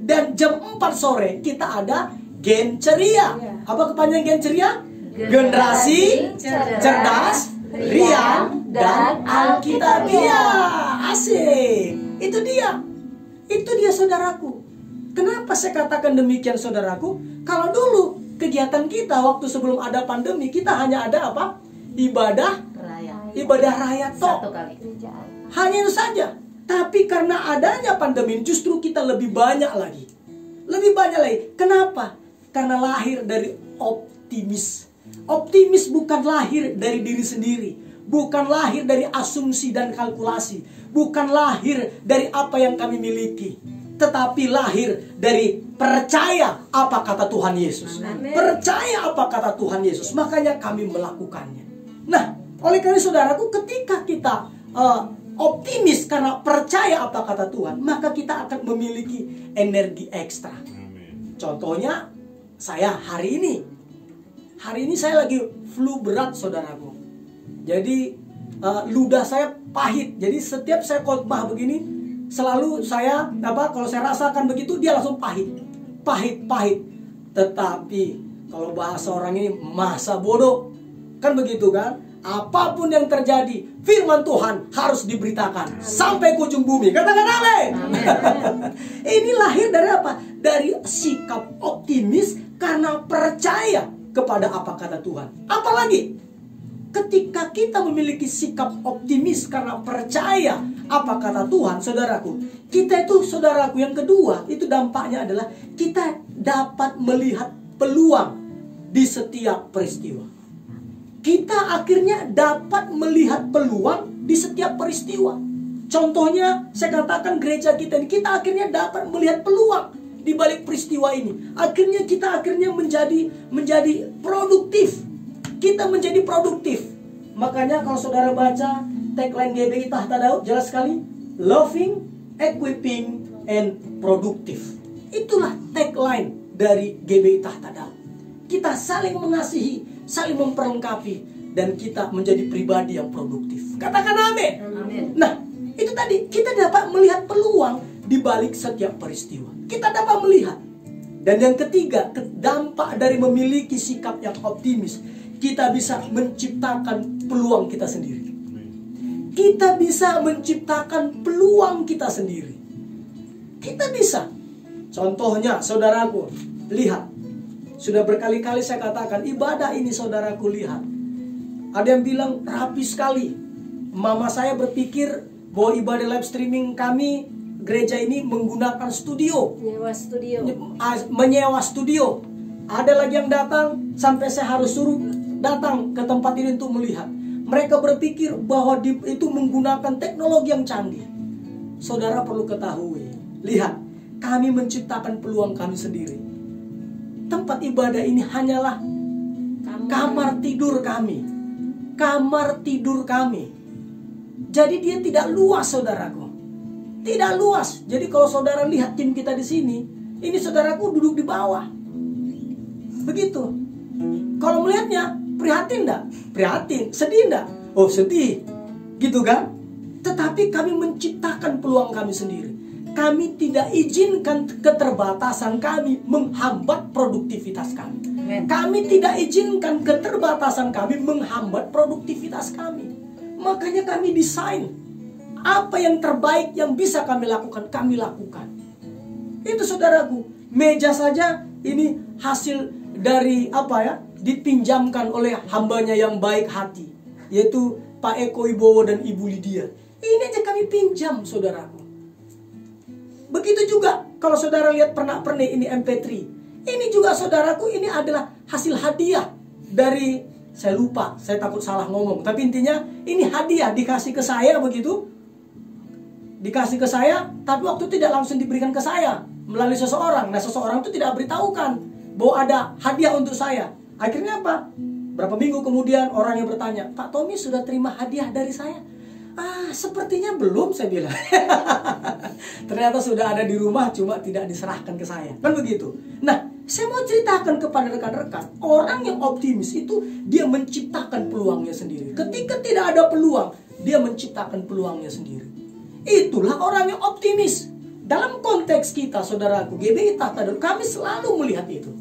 Dan jam 4 sore kita ada Gen Ceria. Apa kepanjangan Gen Ceria? Generasi cerdas, riang, dan Alkitabiah. Asik. Itu dia. Itu dia saudaraku. Kenapa saya katakan demikian saudaraku? Kalau dulu kegiatan kita waktu sebelum ada pandemi, kita hanya ada apa? Ibadah raya Satu tok. kali. Hanya itu saja. Tapi karena adanya pandemi justru kita lebih banyak lagi. Lebih banyak lagi. Kenapa? Karena lahir dari optimis. Optimis bukan lahir dari diri sendiri. Bukan lahir dari asumsi dan kalkulasi. Bukan lahir dari apa yang kami miliki. Tetapi lahir dari percaya apa kata Tuhan Yesus. Amen. Percaya apa kata Tuhan Yesus. Makanya kami melakukannya. Nah, oleh karena saudaraku, ketika kita optimis karena percaya apa kata Tuhan, maka kita akan memiliki energi ekstra. Amin. Contohnya, saya hari ini saya lagi flu berat saudaraku. Jadi ludah saya pahit. Jadi setiap saya khotbah begini, selalu saya kalau saya rasakan begitu, dia langsung pahit. Tetapi kalau bahasa orang ini masa bodoh, kan begitu kan? Apapun yang terjadi, firman Tuhan harus diberitakan sampai ke ujung bumi. Katakan amin. Ini lahir dari apa? Dari sikap optimis karena percaya kepada apa kata Tuhan. Apalagi ketika kita memiliki sikap optimis karena percaya apa kata Tuhan, saudaraku, kita itu saudaraku yang kedua, itu dampaknya adalah kita dapat melihat peluang di setiap peristiwa. Kita akhirnya dapat melihat peluang di setiap peristiwa. Contohnya, saya katakan gereja kita ini, kita akhirnya dapat melihat peluang di balik peristiwa ini. Akhirnya kita menjadi produktif. Kita menjadi produktif. Makanya kalau saudara baca tagline GBI Tahta Daud, jelas sekali, loving, equipping, and productive. Itulah tagline dari GBI Tahta Daud. Kita saling mengasihi, saling memperlengkapi, dan kita menjadi pribadi yang produktif. Katakan amin. Amin. Nah, itu tadi kita dapat melihat peluang di balik setiap peristiwa. Kita dapat melihat. Dan yang ketiga, dampak dari memiliki sikap yang optimis, kita bisa menciptakan peluang kita sendiri. Kita bisa menciptakan peluang kita sendiri. Kita bisa. Contohnya, saudaraku, lihat. Sudah berkali-kali saya katakan, ibadah ini saudaraku lihat. Ada yang bilang rapi sekali. Mama saya berpikir bahwa ibadah live streaming kami, gereja ini menggunakan studio. Menyewa studio. Ada lagi yang datang, sampai saya harus suruh datang ke tempat ini untuk melihat. Mereka berpikir bahwa itu menggunakan teknologi yang canggih. Saudara perlu ketahui, lihat, kami menciptakan peluang kami sendiri. Tempat ibadah ini hanyalah kamar tidur kami. Kamar tidur kami. Jadi dia tidak luas, saudaraku. Tidak luas. Jadi kalau saudara lihat tim kita di sini, ini saudaraku duduk di bawah. Begitu. Kalau melihatnya, prihatin enggak? Prihatin. Sedih enggak? Oh, sedih. Gitu kan? Tetapi kami menciptakan peluang kami sendiri. Kami tidak izinkan keterbatasan kami menghambat produktivitas kami. Kami tidak izinkan keterbatasan kami menghambat produktivitas kami. Makanya kami desain apa yang terbaik yang bisa kami lakukan, kami lakukan. Itu saudaraku, meja saja ini hasil dari dipinjamkan oleh hambanya yang baik hati, yaitu Pak Eko Ibowo dan Ibu Lydia. Ini aja kami pinjam, saudaraku. Begitu juga kalau saudara lihat pernak-pernik ini MP3. Ini juga saudaraku, ini adalah hasil hadiah dari, saya lupa, saya takut salah ngomong. Tapi intinya ini hadiah dikasih ke saya begitu. Dikasih ke saya, tapi waktu itu tidak langsung diberikan ke saya. Melalui seseorang. Nah, seseorang itu tidak beritahukan bahwa ada hadiah untuk saya. Akhirnya apa? Berapa minggu kemudian orang yang bertanya, Pak Tommy sudah terima hadiah dari saya? Sepertinya belum, saya bilang. Ternyata sudah ada di rumah, cuma tidak diserahkan ke saya. Kan begitu. Nah, Saya mau ceritakan kepada rekan-rekan, orang yang optimis itu dia menciptakan peluangnya sendiri. Ketika tidak ada peluang, dia menciptakan peluangnya sendiri. Itulah orang yang optimis. Dalam konteks kita, saudaraku, GBI Tahta Daud, kami selalu melihat itu.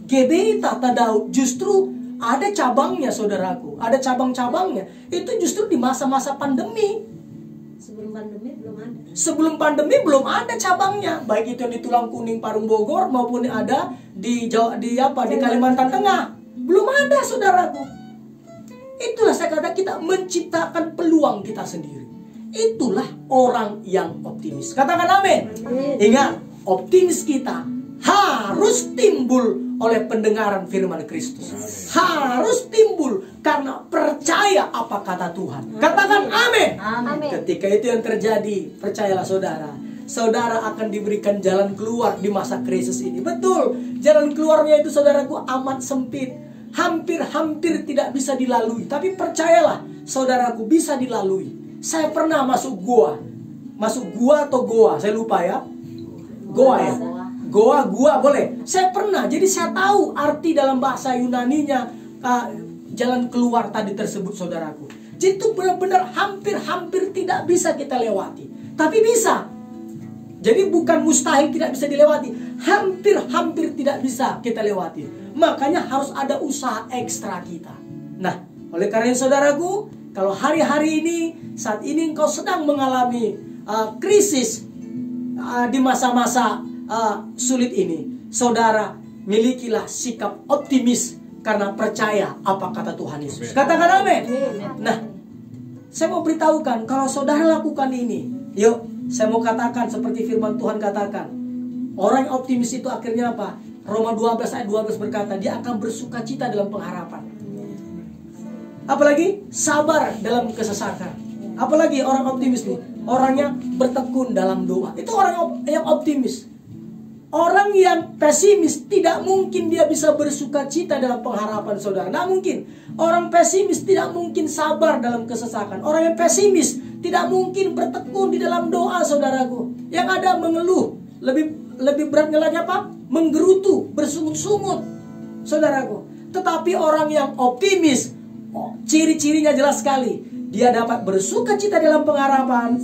GBI Tahta Daud justru ada cabangnya, saudaraku. Ada cabang-cabangnya. Itu justru di masa-masa pandemi. Sebelum pandemi belum ada cabangnya, baik itu yang di Tulang Kuning Parung Bogor maupun ada di Kalimantan Tengah. Belum ada, saudaraku. Itulah saya kata kita menciptakan peluang kita sendiri. Itulah orang yang optimis. Katakan amin. Ingat, optimis kita harus timbul oleh pendengaran firman Kristus. Harus timbul karena percaya apa kata Tuhan. Katakan amin. Ketika itu yang terjadi, percayalah saudara, saudara akan diberikan jalan keluar di masa krisis ini. Betul, jalan keluarnya itu saudaraku amat sempit. Hampir-hampir tidak bisa dilalui. Tapi percayalah saudaraku, bisa dilalui. Saya pernah masuk gua. Masuk gua atau goa, saya lupa ya. Goa ya. Gua boleh. Saya pernah, jadi saya tahu arti dalam bahasa Yunaninya jalan keluar tadi tersebut, saudaraku. Jadi itu benar-benar hampir-hampir tidak bisa kita lewati, tapi bisa. Jadi bukan mustahil tidak bisa dilewati, hampir-hampir tidak bisa kita lewati. Makanya harus ada usaha ekstra kita. Nah, oleh karena itu saudaraku, kalau hari-hari ini, saat ini engkau sedang mengalami krisis di masa-masa sulit ini, saudara, milikilah sikap optimis karena percaya apa kata Tuhan Yesus. Katakan amin. Nah, saya mau beritahukan, kalau saudara lakukan ini, yuk, saya mau katakan seperti firman Tuhan katakan, orang yang optimis itu akhirnya apa? Roma 12 ayat 12 berkata, dia akan bersuka cita dalam pengharapan. Apalagi sabar dalam kesesakan. Apalagi orang optimis nih, orang yang bertekun dalam doa. Itu orang yang optimis. Orang yang pesimis tidak mungkin dia bisa bersuka cita dalam pengharapan, saudara. Tidak mungkin. Orang pesimis tidak mungkin sabar dalam kesesakan. Orang yang pesimis tidak mungkin bertekun di dalam doa, saudaraku. Yang ada mengeluh. Lebih beratnya lagi apa? Menggerutu, bersungut-sungut, saudaraku. Tetapi orang yang optimis, ciri-cirinya jelas sekali. Dia dapat bersuka cita dalam pengharapan,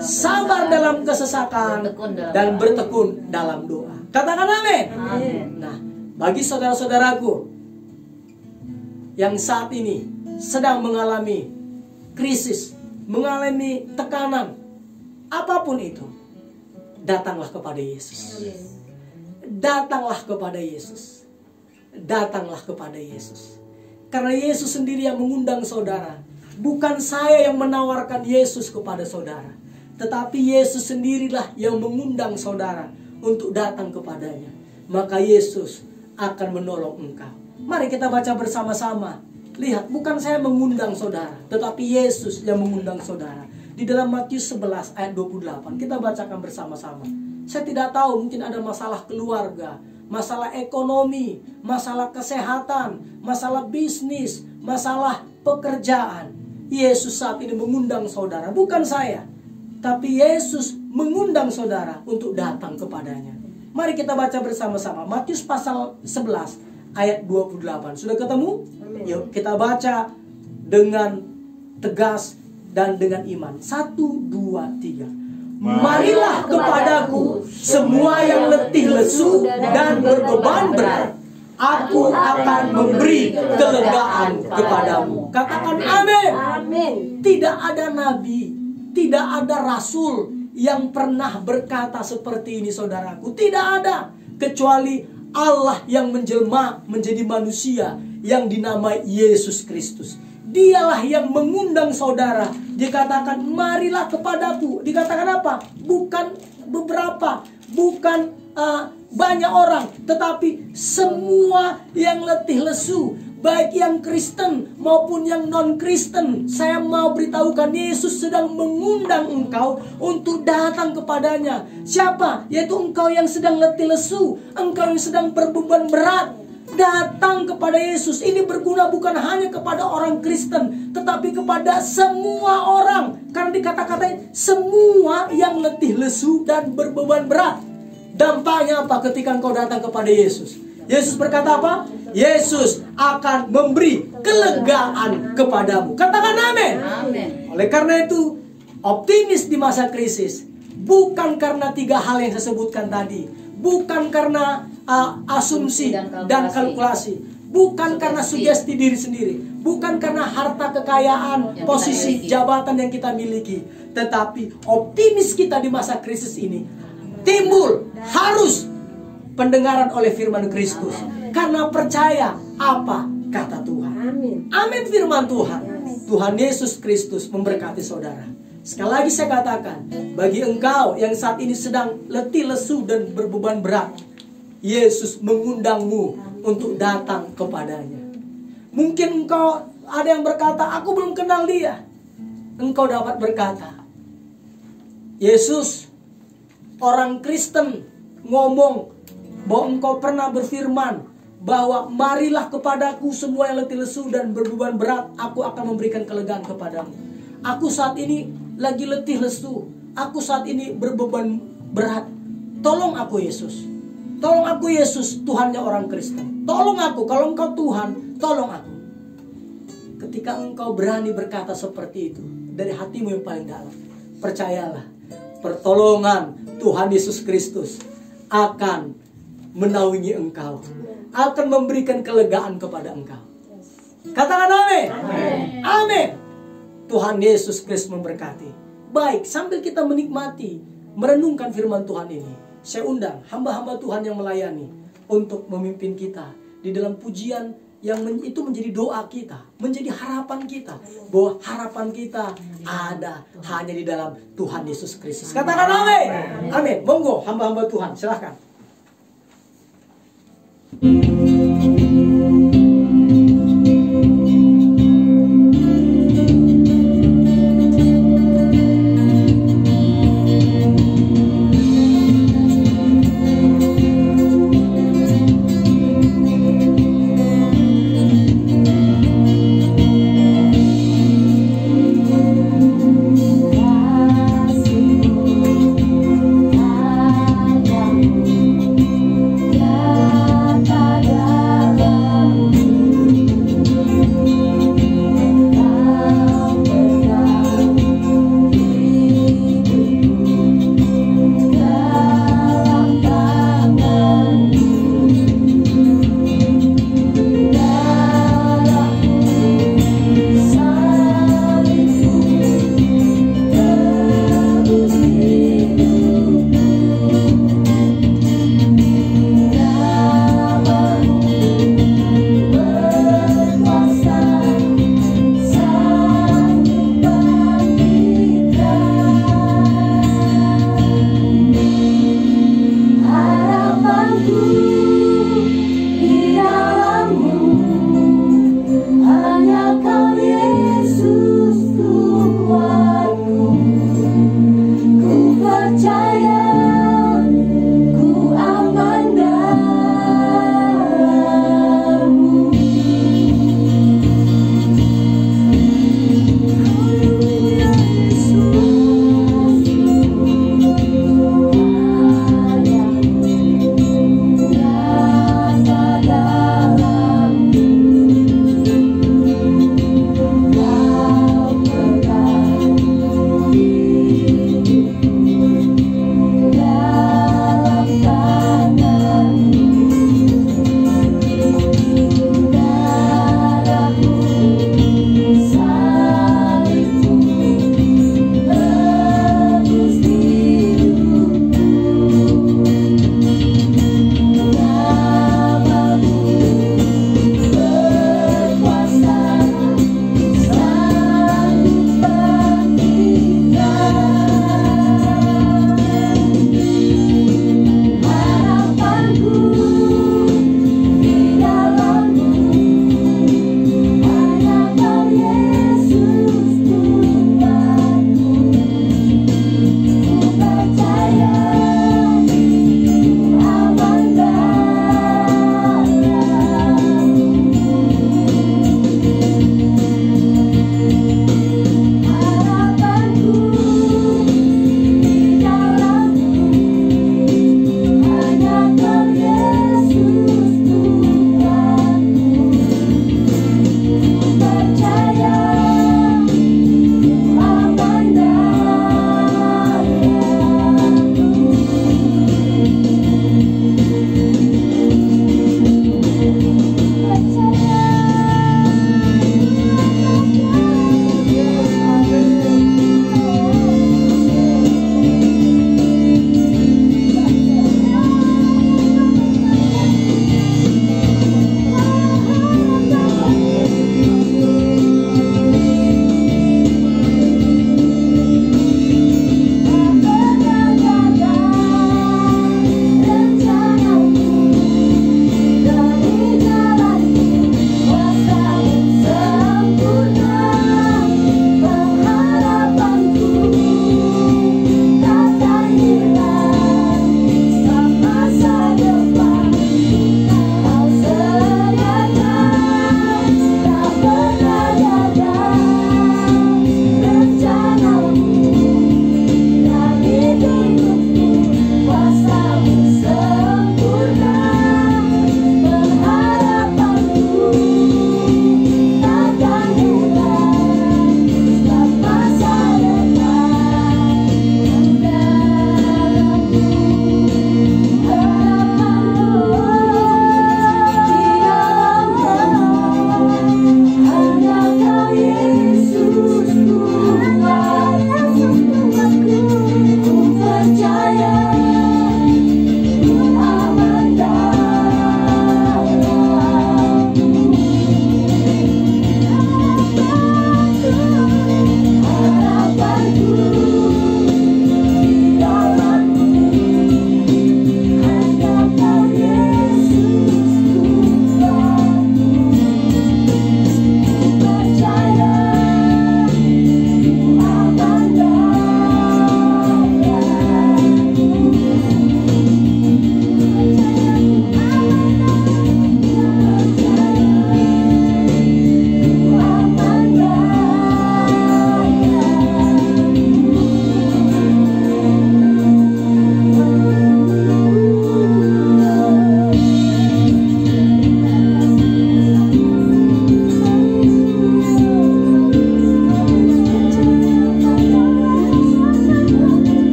sabar dalam kesesakan, dan bertekun dalam doa. Katakan amin. Nah, bagi saudara-saudaraku yang saat ini sedang mengalami krisis, mengalami tekanan, apapun itu, datanglah kepada Yesus. Datanglah kepada Yesus. Datanglah kepada Yesus. Karena Yesus sendiri yang mengundang saudara. Bukan saya yang menawarkan Yesus kepada saudara, tetapi Yesus sendirilah yang mengundang saudara untuk datang kepadanya. Maka Yesus akan menolong engkau. Mari kita baca bersama-sama. Lihat, bukan saya mengundang saudara, tetapi Yesus yang mengundang saudara. Di dalam Matius 11 ayat 28, kita bacakan bersama-sama. Saya tidak tahu, mungkin ada masalah keluarga, masalah ekonomi, masalah kesehatan, masalah bisnis, masalah pekerjaan. Yesus saat ini mengundang saudara, bukan saya, tapi Yesus mengundang saudara untuk datang kepadanya. Mari kita baca bersama-sama Matius pasal 11 ayat 28. Sudah ketemu? Yuk kita baca dengan tegas dan dengan iman. 1, 2, 3. Marilah kepadaku semua yang letih lesu dan berbeban berat, aku akan memberi kelegaan kepadamu. Katakan amin. Tidak ada nabi, tidak ada rasul yang pernah berkata seperti ini, saudaraku. Tidak ada, kecuali Allah yang menjelma menjadi manusia yang dinamai Yesus Kristus. Dialah yang mengundang saudara. Dikatakan marilah kepadaku. Dikatakan apa? Bukan beberapa, bukan banyak orang, tetapi semua yang letih lesu, baik yang Kristen maupun yang non-Kristen. Saya mau beritahukan, Yesus sedang mengundang engkau untuk datang kepadanya. Siapa? Yaitu engkau yang sedang letih lesu, engkau yang sedang berbeban berat. Datang kepada Yesus. Ini berguna bukan hanya kepada orang Kristen, tetapi kepada semua orang. Karena dikata-katain semua yang letih lesu dan berbeban berat. Dampaknya apa ketika engkau datang kepada Yesus? Yesus berkata apa? Yesus akan memberi kelegaan kepadamu. Katakan amin. Amin. Oleh karena itu, optimis di masa krisis bukan karena 3 hal yang saya sebutkan tadi, bukan karena asumsi dan kalkulasi, bukan karena sugesti diri sendiri, bukan karena harta kekayaan, posisi jabatan yang kita miliki, tetapi optimis kita di masa krisis ini timbul harus pendengaran oleh firman Kristus, karena percaya apa kata Tuhan. Amin firman Tuhan. Tuhan Yesus Kristus memberkati saudara. Sekali lagi saya katakan, bagi engkau yang saat ini sedang letih, lesu, dan berbeban berat, Yesus mengundangmu untuk datang kepadanya. Mungkin engkau ada yang berkata, aku belum kenal dia. Engkau dapat berkata, Yesus, orang Kristen, ngomong bahwa engkau pernah berfirman bahwa marilah kepadaku semua yang letih lesu dan berbeban berat, aku akan memberikan kelegaan kepadamu. Aku saat ini lagi letih lesu, aku saat ini berbeban berat. Tolong aku Yesus. Tolong aku Yesus, Tuhannya orang Kristen. Tolong aku, kalau engkau Tuhan, tolong aku. Ketika engkau berani berkata seperti itu dari hatimu yang paling dalam, percayalah, pertolongan Tuhan Yesus Kristus akan menaungi engkau, akan memberikan kelegaan kepada engkau. Katakan amin. Amin. Tuhan Yesus Kristus memberkati. Baik, sambil kita menikmati, merenungkan firman Tuhan ini, saya undang hamba-hamba Tuhan yang melayani untuk memimpin kita di dalam pujian yang itu menjadi doa kita, menjadi harapan kita, bahwa harapan kita ada hanya di dalam Tuhan Yesus Kristus. Katakan amin. Amin. Monggo hamba-hamba Tuhan, silahkan. Kasihmu padamu,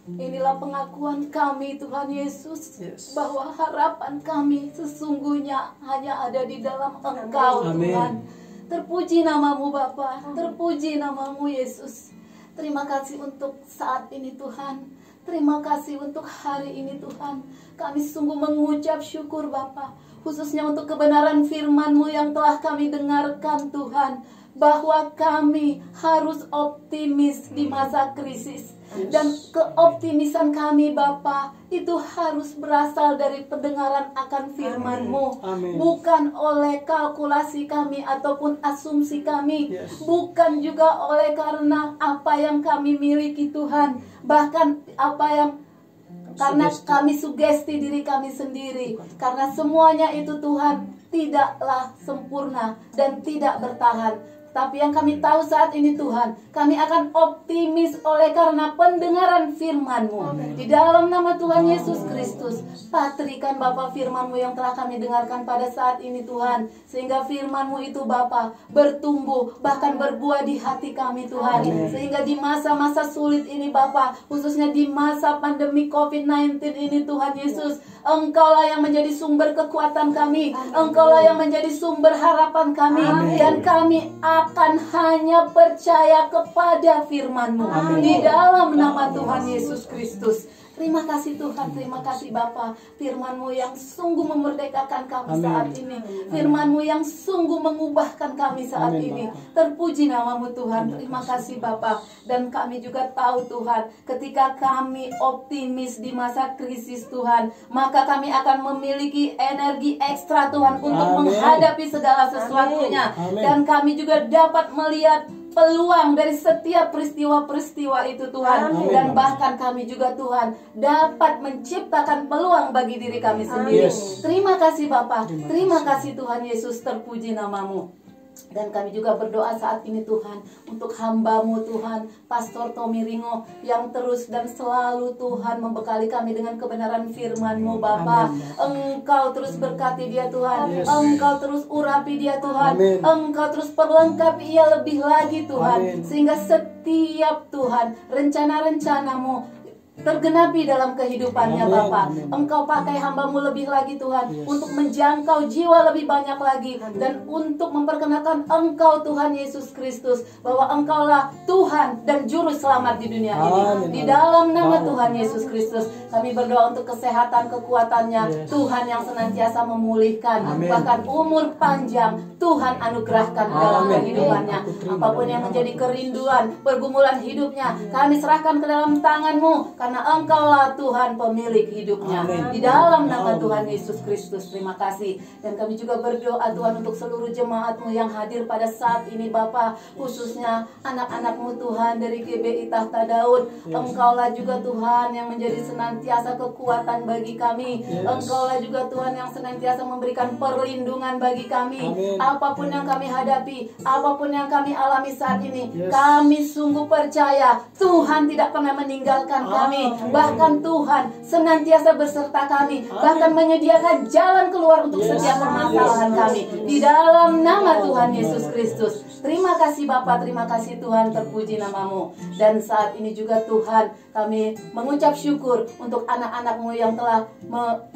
Inilah pengakuan kami Tuhan Yesus, Yes. bahwa harapan kami sesungguhnya hanya ada di dalam Engkau. Amin. Tuhan. Terpuji namamu Bapa, terpuji namamu Yesus. Terima kasih untuk saat ini Tuhan. Terima kasih untuk hari ini Tuhan. Kami sungguh mengucap syukur Bapa, khususnya untuk kebenaran firman-Mu yang telah kami dengarkan Tuhan, bahwa kami harus optimis di masa krisis. Dan keoptimisan kami Bapa itu harus berasal dari pendengaran akan firman-Mu, Amin. bukan oleh kalkulasi kami ataupun asumsi kami, Yes. bukan juga oleh karena apa yang kami miliki Tuhan, bahkan apa yang karena kami sugesti diri kami sendiri, karena semuanya itu Tuhan tidaklah sempurna dan tidak bertahan. Tapi yang kami tahu saat ini Tuhan, kami akan optimis oleh karena pendengaran firman-Mu. Di dalam nama Tuhan Yesus Kristus, patrikan Bapa firman-Mu yang telah kami dengarkan pada saat ini Tuhan, sehingga firman-Mu itu Bapa bertumbuh, bahkan berbuah di hati kami Tuhan. Sehingga di masa-masa sulit ini Bapa, khususnya di masa pandemi COVID-19 ini Tuhan Yesus, Engkaulah yang menjadi sumber kekuatan kami, Engkaulah yang menjadi sumber harapan kami, dan kami akan hanya percaya kepada firman-Mu. Di dalam nama Tuhan Yesus Kristus. Terima kasih Tuhan, terima kasih Bapa. Firman-Mu yang sungguh memerdekakan kami saat ini, firman-Mu yang sungguh mengubahkan kami saat ini. Terpuji namamu Tuhan. Terima kasih Bapa. Dan kami juga tahu Tuhan, ketika kami optimis di masa krisis Tuhan, maka kami akan memiliki energi ekstra Tuhan untuk menghadapi segala sesuatunya. Dan kami juga dapat melihat peluang dari setiap peristiwa-peristiwa itu Tuhan. Dan bahkan kami juga Tuhan dapat menciptakan peluang bagi diri kami sendiri. Terima kasih Bapa, terima kasih Tuhan Yesus, terpuji namamu. Dan kami juga berdoa saat ini Tuhan untuk hamba-Mu Tuhan, Pastor Tommy Ringo, yang terus dan selalu Tuhan membekali kami dengan kebenaran firman-Mu Bapa. Engkau terus berkati dia Tuhan, Engkau terus urapi dia Tuhan, Engkau terus perlengkapi ia lebih lagi Tuhan, sehingga setiap Tuhan rencana-rencana-Mu tergenapi dalam kehidupannya Bapa. Engkau pakai hamba-Mu lebih lagi Tuhan, untuk menjangkau jiwa lebih banyak lagi, dan untuk memperkenalkan Engkau Tuhan Yesus Kristus, bahwa Engkaulah Tuhan dan Juru Selamat di dunia ini. Di dalam nama Tuhan Yesus Kristus kami berdoa untuk kesehatan, kekuatannya Tuhan yang senantiasa memulihkan, bahkan umur panjang Tuhan anugerahkan dalam kehidupannya. Apapun yang menjadi kerinduan, pergumulan hidupnya, kami serahkan ke dalam tangan-Mu, karena Engkaulah Tuhan pemilik hidupnya. Di dalam nama Tuhan Yesus Kristus, terima kasih. Dan kami juga berdoa Tuhan untuk seluruh jemaat-Mu yang hadir pada saat ini Bapa, khususnya anak-anak-Mu Tuhan dari GBI Tahta Daud. Engkaulah juga Tuhan yang menjadi senantiasa kekuatan bagi kami. Engkaulah juga Tuhan yang senantiasa memberikan perlindungan bagi kami. Apapun yang kami hadapi, apapun yang kami alami saat ini, kami sungguh percaya Tuhan tidak pernah meninggalkan kami. Bahkan Tuhan senantiasa beserta kami, bahkan menyediakan jalan keluar untuk setiap permasalahan kami. Di dalam nama Tuhan Yesus Kristus. Terima kasih Bapa, terima kasih Tuhan, terpuji namamu. Dan saat ini juga Tuhan, kami mengucap syukur untuk anak-anak-Mu yang telah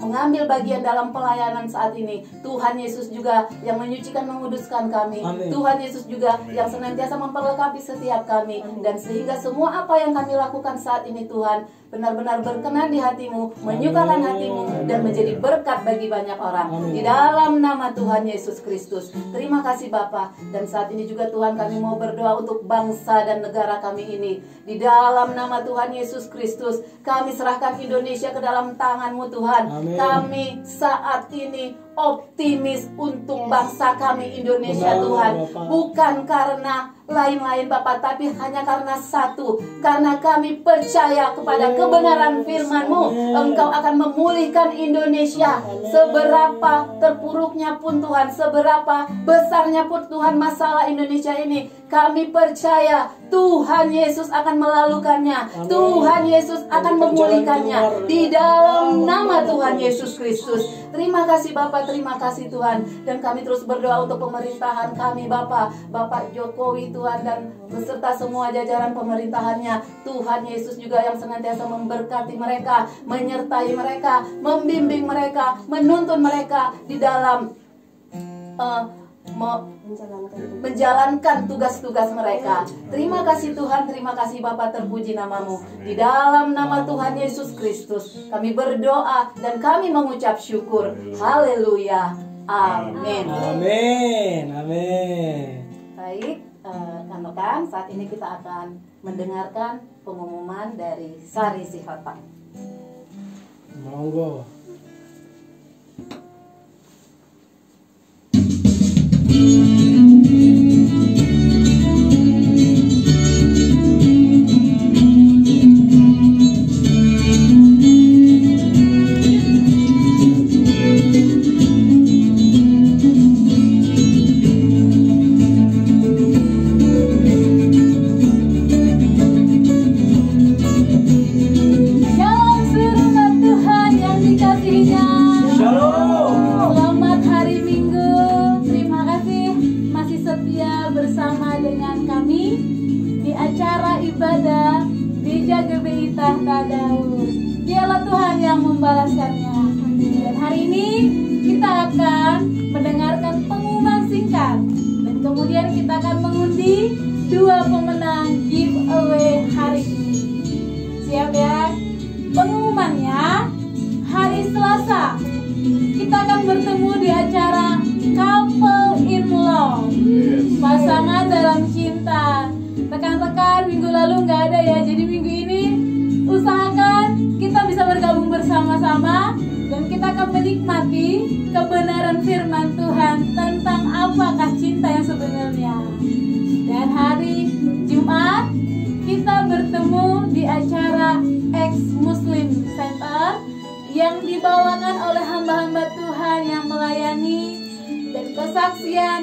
mengambil bagian dalam pelayanan saat ini. Tuhan Yesus juga yang menyucikan, menguduskan kami. Tuhan Yesus juga yang senantiasa memperlengkapi setiap kami. Dan sehingga semua apa yang kami lakukan saat ini Tuhan benar-benar berkenan di hati-Mu, menyukakan hati-Mu, dan menjadi berkat bagi banyak orang. Di dalam nama Tuhan Yesus Kristus. Terima kasih Bapa. Dan saat ini juga Tuhan, kami mau berdoa untuk bangsa dan negara kami ini. Di dalam nama Tuhan Yesus Kristus, kami serahkan Indonesia ke dalam tangan-Mu Tuhan. Kami saat ini optimis untuk bangsa kami Indonesia Tuhan. Bukan karena lain-lain Bapak, tapi hanya karena satu, karena kami percaya kepada kebenaran firman-Mu. Engkau akan memulihkan Indonesia. Seberapa terpuruknya pun Tuhan, seberapa besarnya pun Tuhan masalah Indonesia ini, kami percaya Tuhan Yesus akan melalukannya. Tuhan Yesus akan memulihkannya di dalam nama Tuhan Yesus Kristus. Terima kasih Bapak, terima kasih Tuhan. Dan kami terus berdoa untuk pemerintahan kami Bapak, Bapak Jokowi Tuhan, dan beserta semua jajaran pemerintahannya. Tuhan Yesus juga yang senantiasa memberkati mereka, menyertai mereka, membimbing mereka, menuntun mereka di dalam menjalankan tugas-tugas mereka. Terima kasih Tuhan, terima kasih Bapa, terpuji namamu. Di dalam nama Tuhan Yesus Kristus kami berdoa dan kami mengucap syukur. Haleluya. Amin. Amin. Amin. Baik, rekan-rekan, saat ini kita akan mendengarkan pengumuman dari Sari Sihotak. Monggo.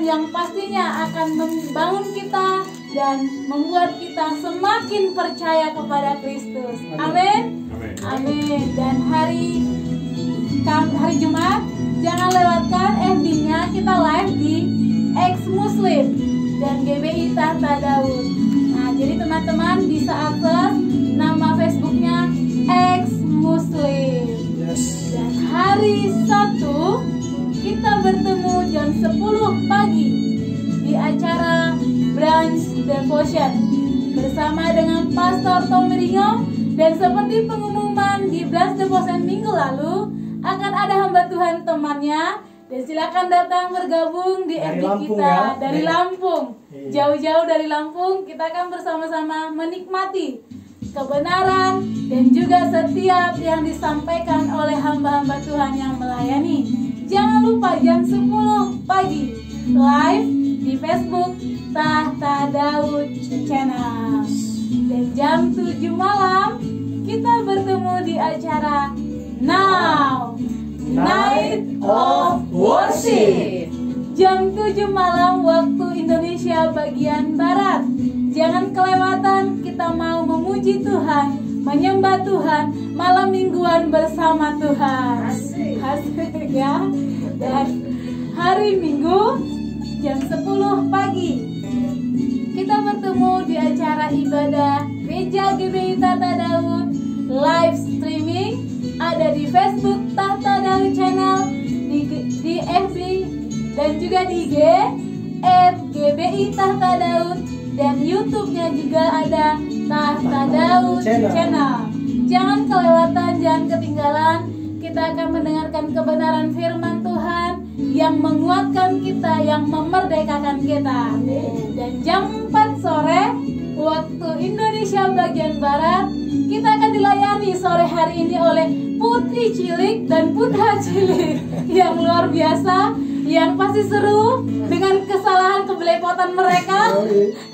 Yang pastinya akan membangun kita dan membuat kita semakin percaya kepada Kristus. Amin. Amin. Dan hari Jumat jangan lewatkan FB-nya, kita live di Ex Muslim dan GBI Tahta Daud. Nah, jadi teman-teman bisa akses nama Facebooknya Ex Muslim. Dan hari Sabtu kita bertemu jam 10 pagi di acara Brunch Devotion bersama dengan Pastor Tommy Ringo. Dan seperti pengumuman di Brunch Devotion minggu lalu, akan ada hamba Tuhan temannya. Dan silakan datang bergabung di FB kita ya? Dari Lampung. Jauh-jauh dari Lampung, kita akan bersama-sama menikmati kebenaran dan juga setiap yang disampaikan oleh hamba-hamba Tuhan yang melayani. Jangan lupa jam 10 pagi live di Facebook Tahta Daud Channel. Dan jam 7 malam kita bertemu di acara Now Night of Worship. Jam 7 malam waktu Indonesia bagian Barat. Jangan kelewatan, kita mau memuji Tuhan, menyembah Tuhan, malam mingguan bersama Tuhan. Asik ya. Dan hari Minggu jam 10 pagi kita bertemu di acara ibadah Gereja GBI Tahta Daud live streaming, ada di Facebook Tahta Daud Channel, di FB dan juga di IG @GBI Tahta Daud, dan YouTube-nya juga ada Tahta Daud Channel. Jangan kelewatan, jangan ketinggalan. Kita akan mendengarkan kebenaran firman Tuhan yang menguatkan kita, yang memerdekakan kita. Dan jam 4 sore waktu Indonesia bagian Barat, kita akan dilayani sore hari ini oleh Putri Cilik dan Putra Cilik yang luar biasa, yang pasti seru dengan kesalahan kebelepotan mereka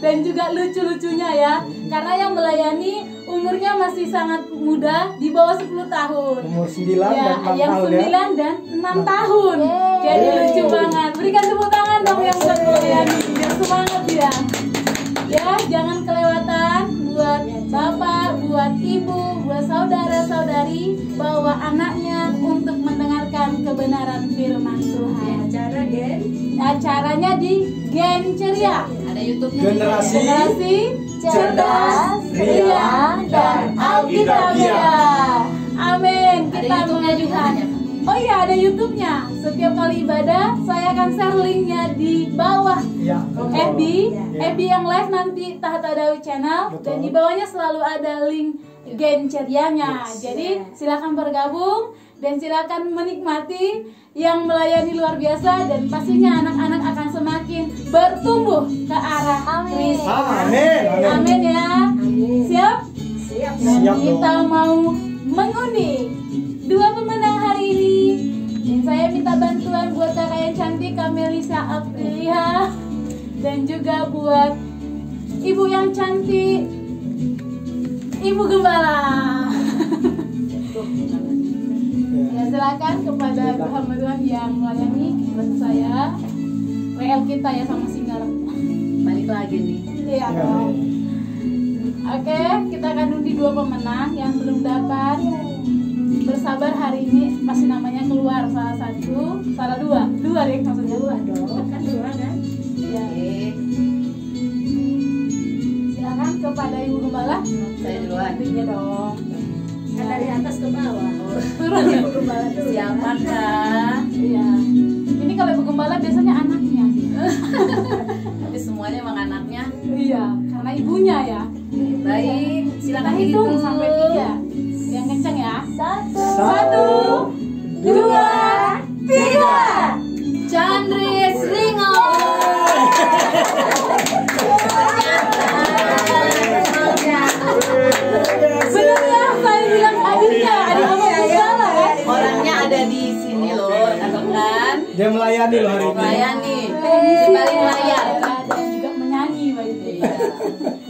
dan juga lucu-lucunya ya. Karena yang melayani umurnya masih sangat muda, di bawah 10 tahun. Umur 9 ya, dan 6 yang tahun 9 dan 6 tahun. Jadi lucu banget. Berikan tepuk tangan dong yang buat melayani. Biar semangat ya. Ya, jangan kelewatan bawa anaknya untuk mendengarkan kebenaran firman Tuhan. Acaranya di Gen Ceria. Ada YouTube-nya. Generasi cerdas, ceria, dan Alkitabiah. Amin. Ada Kita YouTube-nya juga. mengajukan. Oh iya, ada YouTube-nya. Setiap kali ibadah, saya akan share linknya di bawah Ya. FB yang live nanti Tahta Daud Channel. Betul. Dan di bawahnya selalu ada link Gen Cerianya. Jadi silakan bergabung dan silakan menikmati yang melayani luar biasa, dan pastinya anak-anak akan semakin bertumbuh ke arah Kristus. Amin. Amin ya. Siap? Siap Kita dong. mau mengundi 2 pemenang hari ini. Dan saya minta bantuan buat kakak yang cantik Kamelisa Aprilia, dan juga buat ibu yang cantik Ibu Gembala. Ya, silakan kepada hamba Tuhan yang melayani. Bantu saya WL kita ya sama Singgara. Balik lagi nih. Iya dong. Oke, kita akan undi 2 pemenang yang belum dapat. Bersabar, hari ini pasti namanya keluar salah satu, salah dua deh maksudnya. Dua dong, kan 2 kan? Iya. Silakan kepada Ibu Gembala. Saya duluan. Iya dong. Kan dari atas ke bawah. Turun Ibu Gembala dulu. Siapakah? Iya. Ini kalau Ibu Gembala biasanya anaknya. Tapi semuanya emang anaknya. Iya, karena ibunya ya. Baik, Kita silakan hitung dihitung. sampai 3. Yang kenceng ya. 1, 2, 3. Chandris Ringo. Bener ya, saya bilang adiknya, adik Ibu Gembala kan? Orangnya ada di sini loh, atau kan? Dia melayani loh hari ini. Melayani di balik layar. Dan juga menyanyi Mbak Ibu.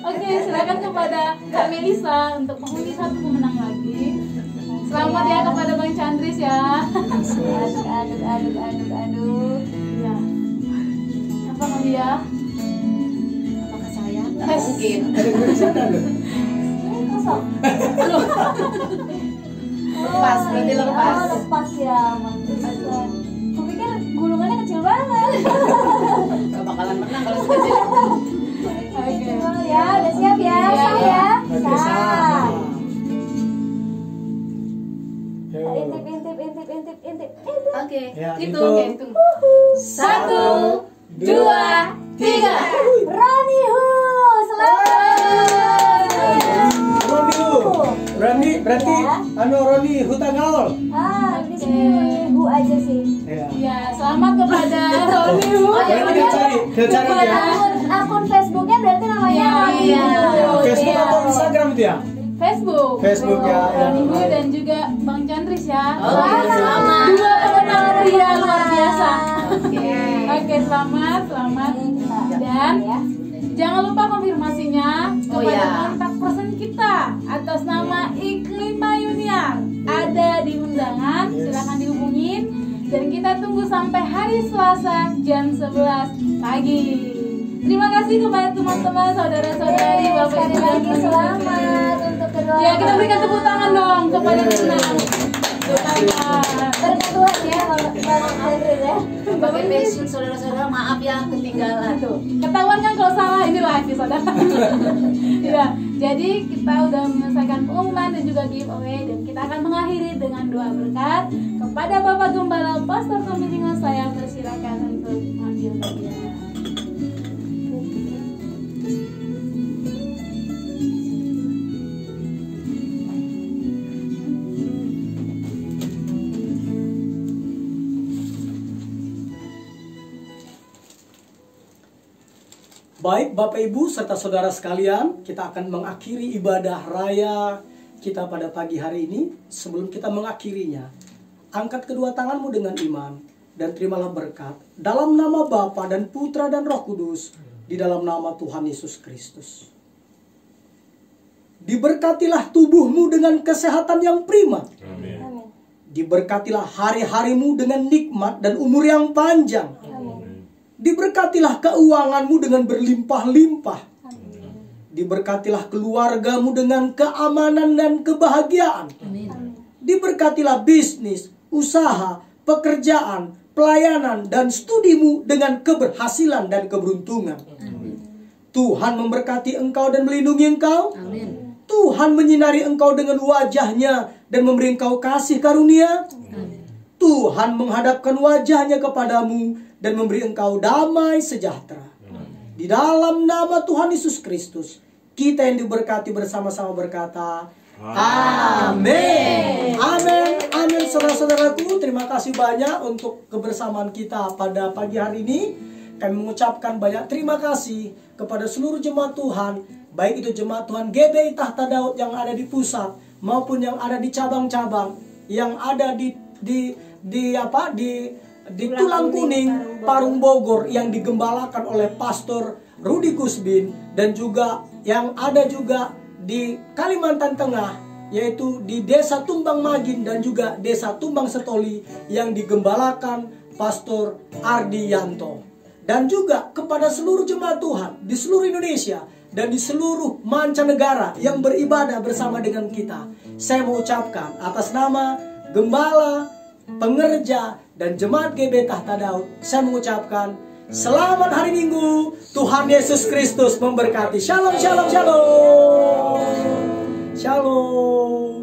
Oke, silakan kepada Kak Melisa untuk mengundi 1 pemenang lagi. Selamat ya kepada Bang Chandris ya. Aduh. Iya. Apa kamu ya? Apakah saya? Tak Tes. mungkin. Ada gue di sana loh. Kosong. Lepas, berarti lepas. Oh, lepas ya, mantesan. Aku pikir gulungannya kecil banget. Gak bakalan menang kalau sekecil. Oke. Ya, udah siap ya, Iya, sah iya. ya. Oke, Sah. sah. Yo. Intip. Oke, Ya, hitung. hitung. 1, 2, 3. Rani Hu, selamat. Roni Hu. Berarti Roni Hutangaol. Di sini Hu aja sih. Ya. Ya, selamat kepada Roni Hu. Kita cari ya. Akun Facebooknya berarti namanya Rani Iya. Hu. Facebook atau Instagram itu ya? Facebook Ya. Roni Hu dan juga Bang Chandris ya. Oke, selamat. 2 pemenang pria luar biasa. Oke. Oke, selamat. Dan jangan lupa konfirmasinya Oh, kepada ya. kontak person kita atas nama Iklima Yuniar. Ada di undangan, silakan dihubungin. Dan kita tunggu sampai hari Selasa jam 11 pagi. Terima kasih kepada teman-teman, saudara-saudari, Bapak Sekali Ibu dan lagi teman-teman. selamat untuk kedua. Ya, kita berikan tepuk tangan dong kepada pemenang. Tepuk tangan. Berkat Tuhan ya, Bang Chandris ya. Bapak passion saudara-saudara, maaf ya ketinggalan. Tuh, ketahuan kan kalau salah, ini live ya saudara. Ya, jadi kita udah menyelesaikan pengumuman dan juga giveaway, dan kita akan mengakhiri dengan doa berkat kepada Bapak Gembala Pastor Tomilingo. Saya persilakan untuk mengambil bagian. Baik Bapak Ibu serta saudara sekalian, kita akan mengakhiri ibadah raya kita pada pagi hari ini. Sebelum kita mengakhirinya, angkat kedua tanganmu dengan iman dan terimalah berkat dalam nama Bapa dan Putra dan Roh Kudus, di dalam nama Tuhan Yesus Kristus. Diberkatilah tubuhmu dengan kesehatan yang prima. Amin. Diberkatilah hari-harimu dengan nikmat dan umur yang panjang. Diberkatilah keuanganmu dengan berlimpah-limpah. Diberkatilah keluargamu dengan keamanan dan kebahagiaan. Diberkatilah bisnis, usaha, pekerjaan, pelayanan, dan studimu dengan keberhasilan dan keberuntungan. Tuhan memberkati engkau dan melindungi engkau. Amin. Tuhan menyinari engkau dengan wajahnya dan memberi engkau kasih karunia. Tuhan menghadapkan wajahnya kepadamu dan memberi engkau damai sejahtera. Di dalam nama Tuhan Yesus Kristus, kita yang diberkati bersama-sama berkata, amin. Amin. Amin. Saudara-saudaraku, terima kasih banyak untuk kebersamaan kita pada pagi hari ini. Kami mengucapkan banyak terima kasih kepada seluruh jemaat Tuhan, baik itu jemaat Tuhan GBI Tahta Daud yang ada di pusat maupun yang ada di cabang-cabang, yang ada di Tulang Kuning, Parung Bogor yang digembalakan oleh Pastor Rudi Kusbin, dan juga yang ada juga di Kalimantan Tengah, yaitu di Desa Tumbang Magin dan juga Desa Tumbang Setoli yang digembalakan Pastor Ardi Yanto. Dan juga kepada seluruh jemaat Tuhan di seluruh Indonesia dan di seluruh mancanegara yang beribadah bersama dengan kita, saya mengucapkan atas nama Gembala, pengerja, dan jemaat GB Tahta Daud, saya mengucapkan selamat hari Minggu. Tuhan Yesus Kristus memberkati. Shalom, shalom, shalom. Shalom.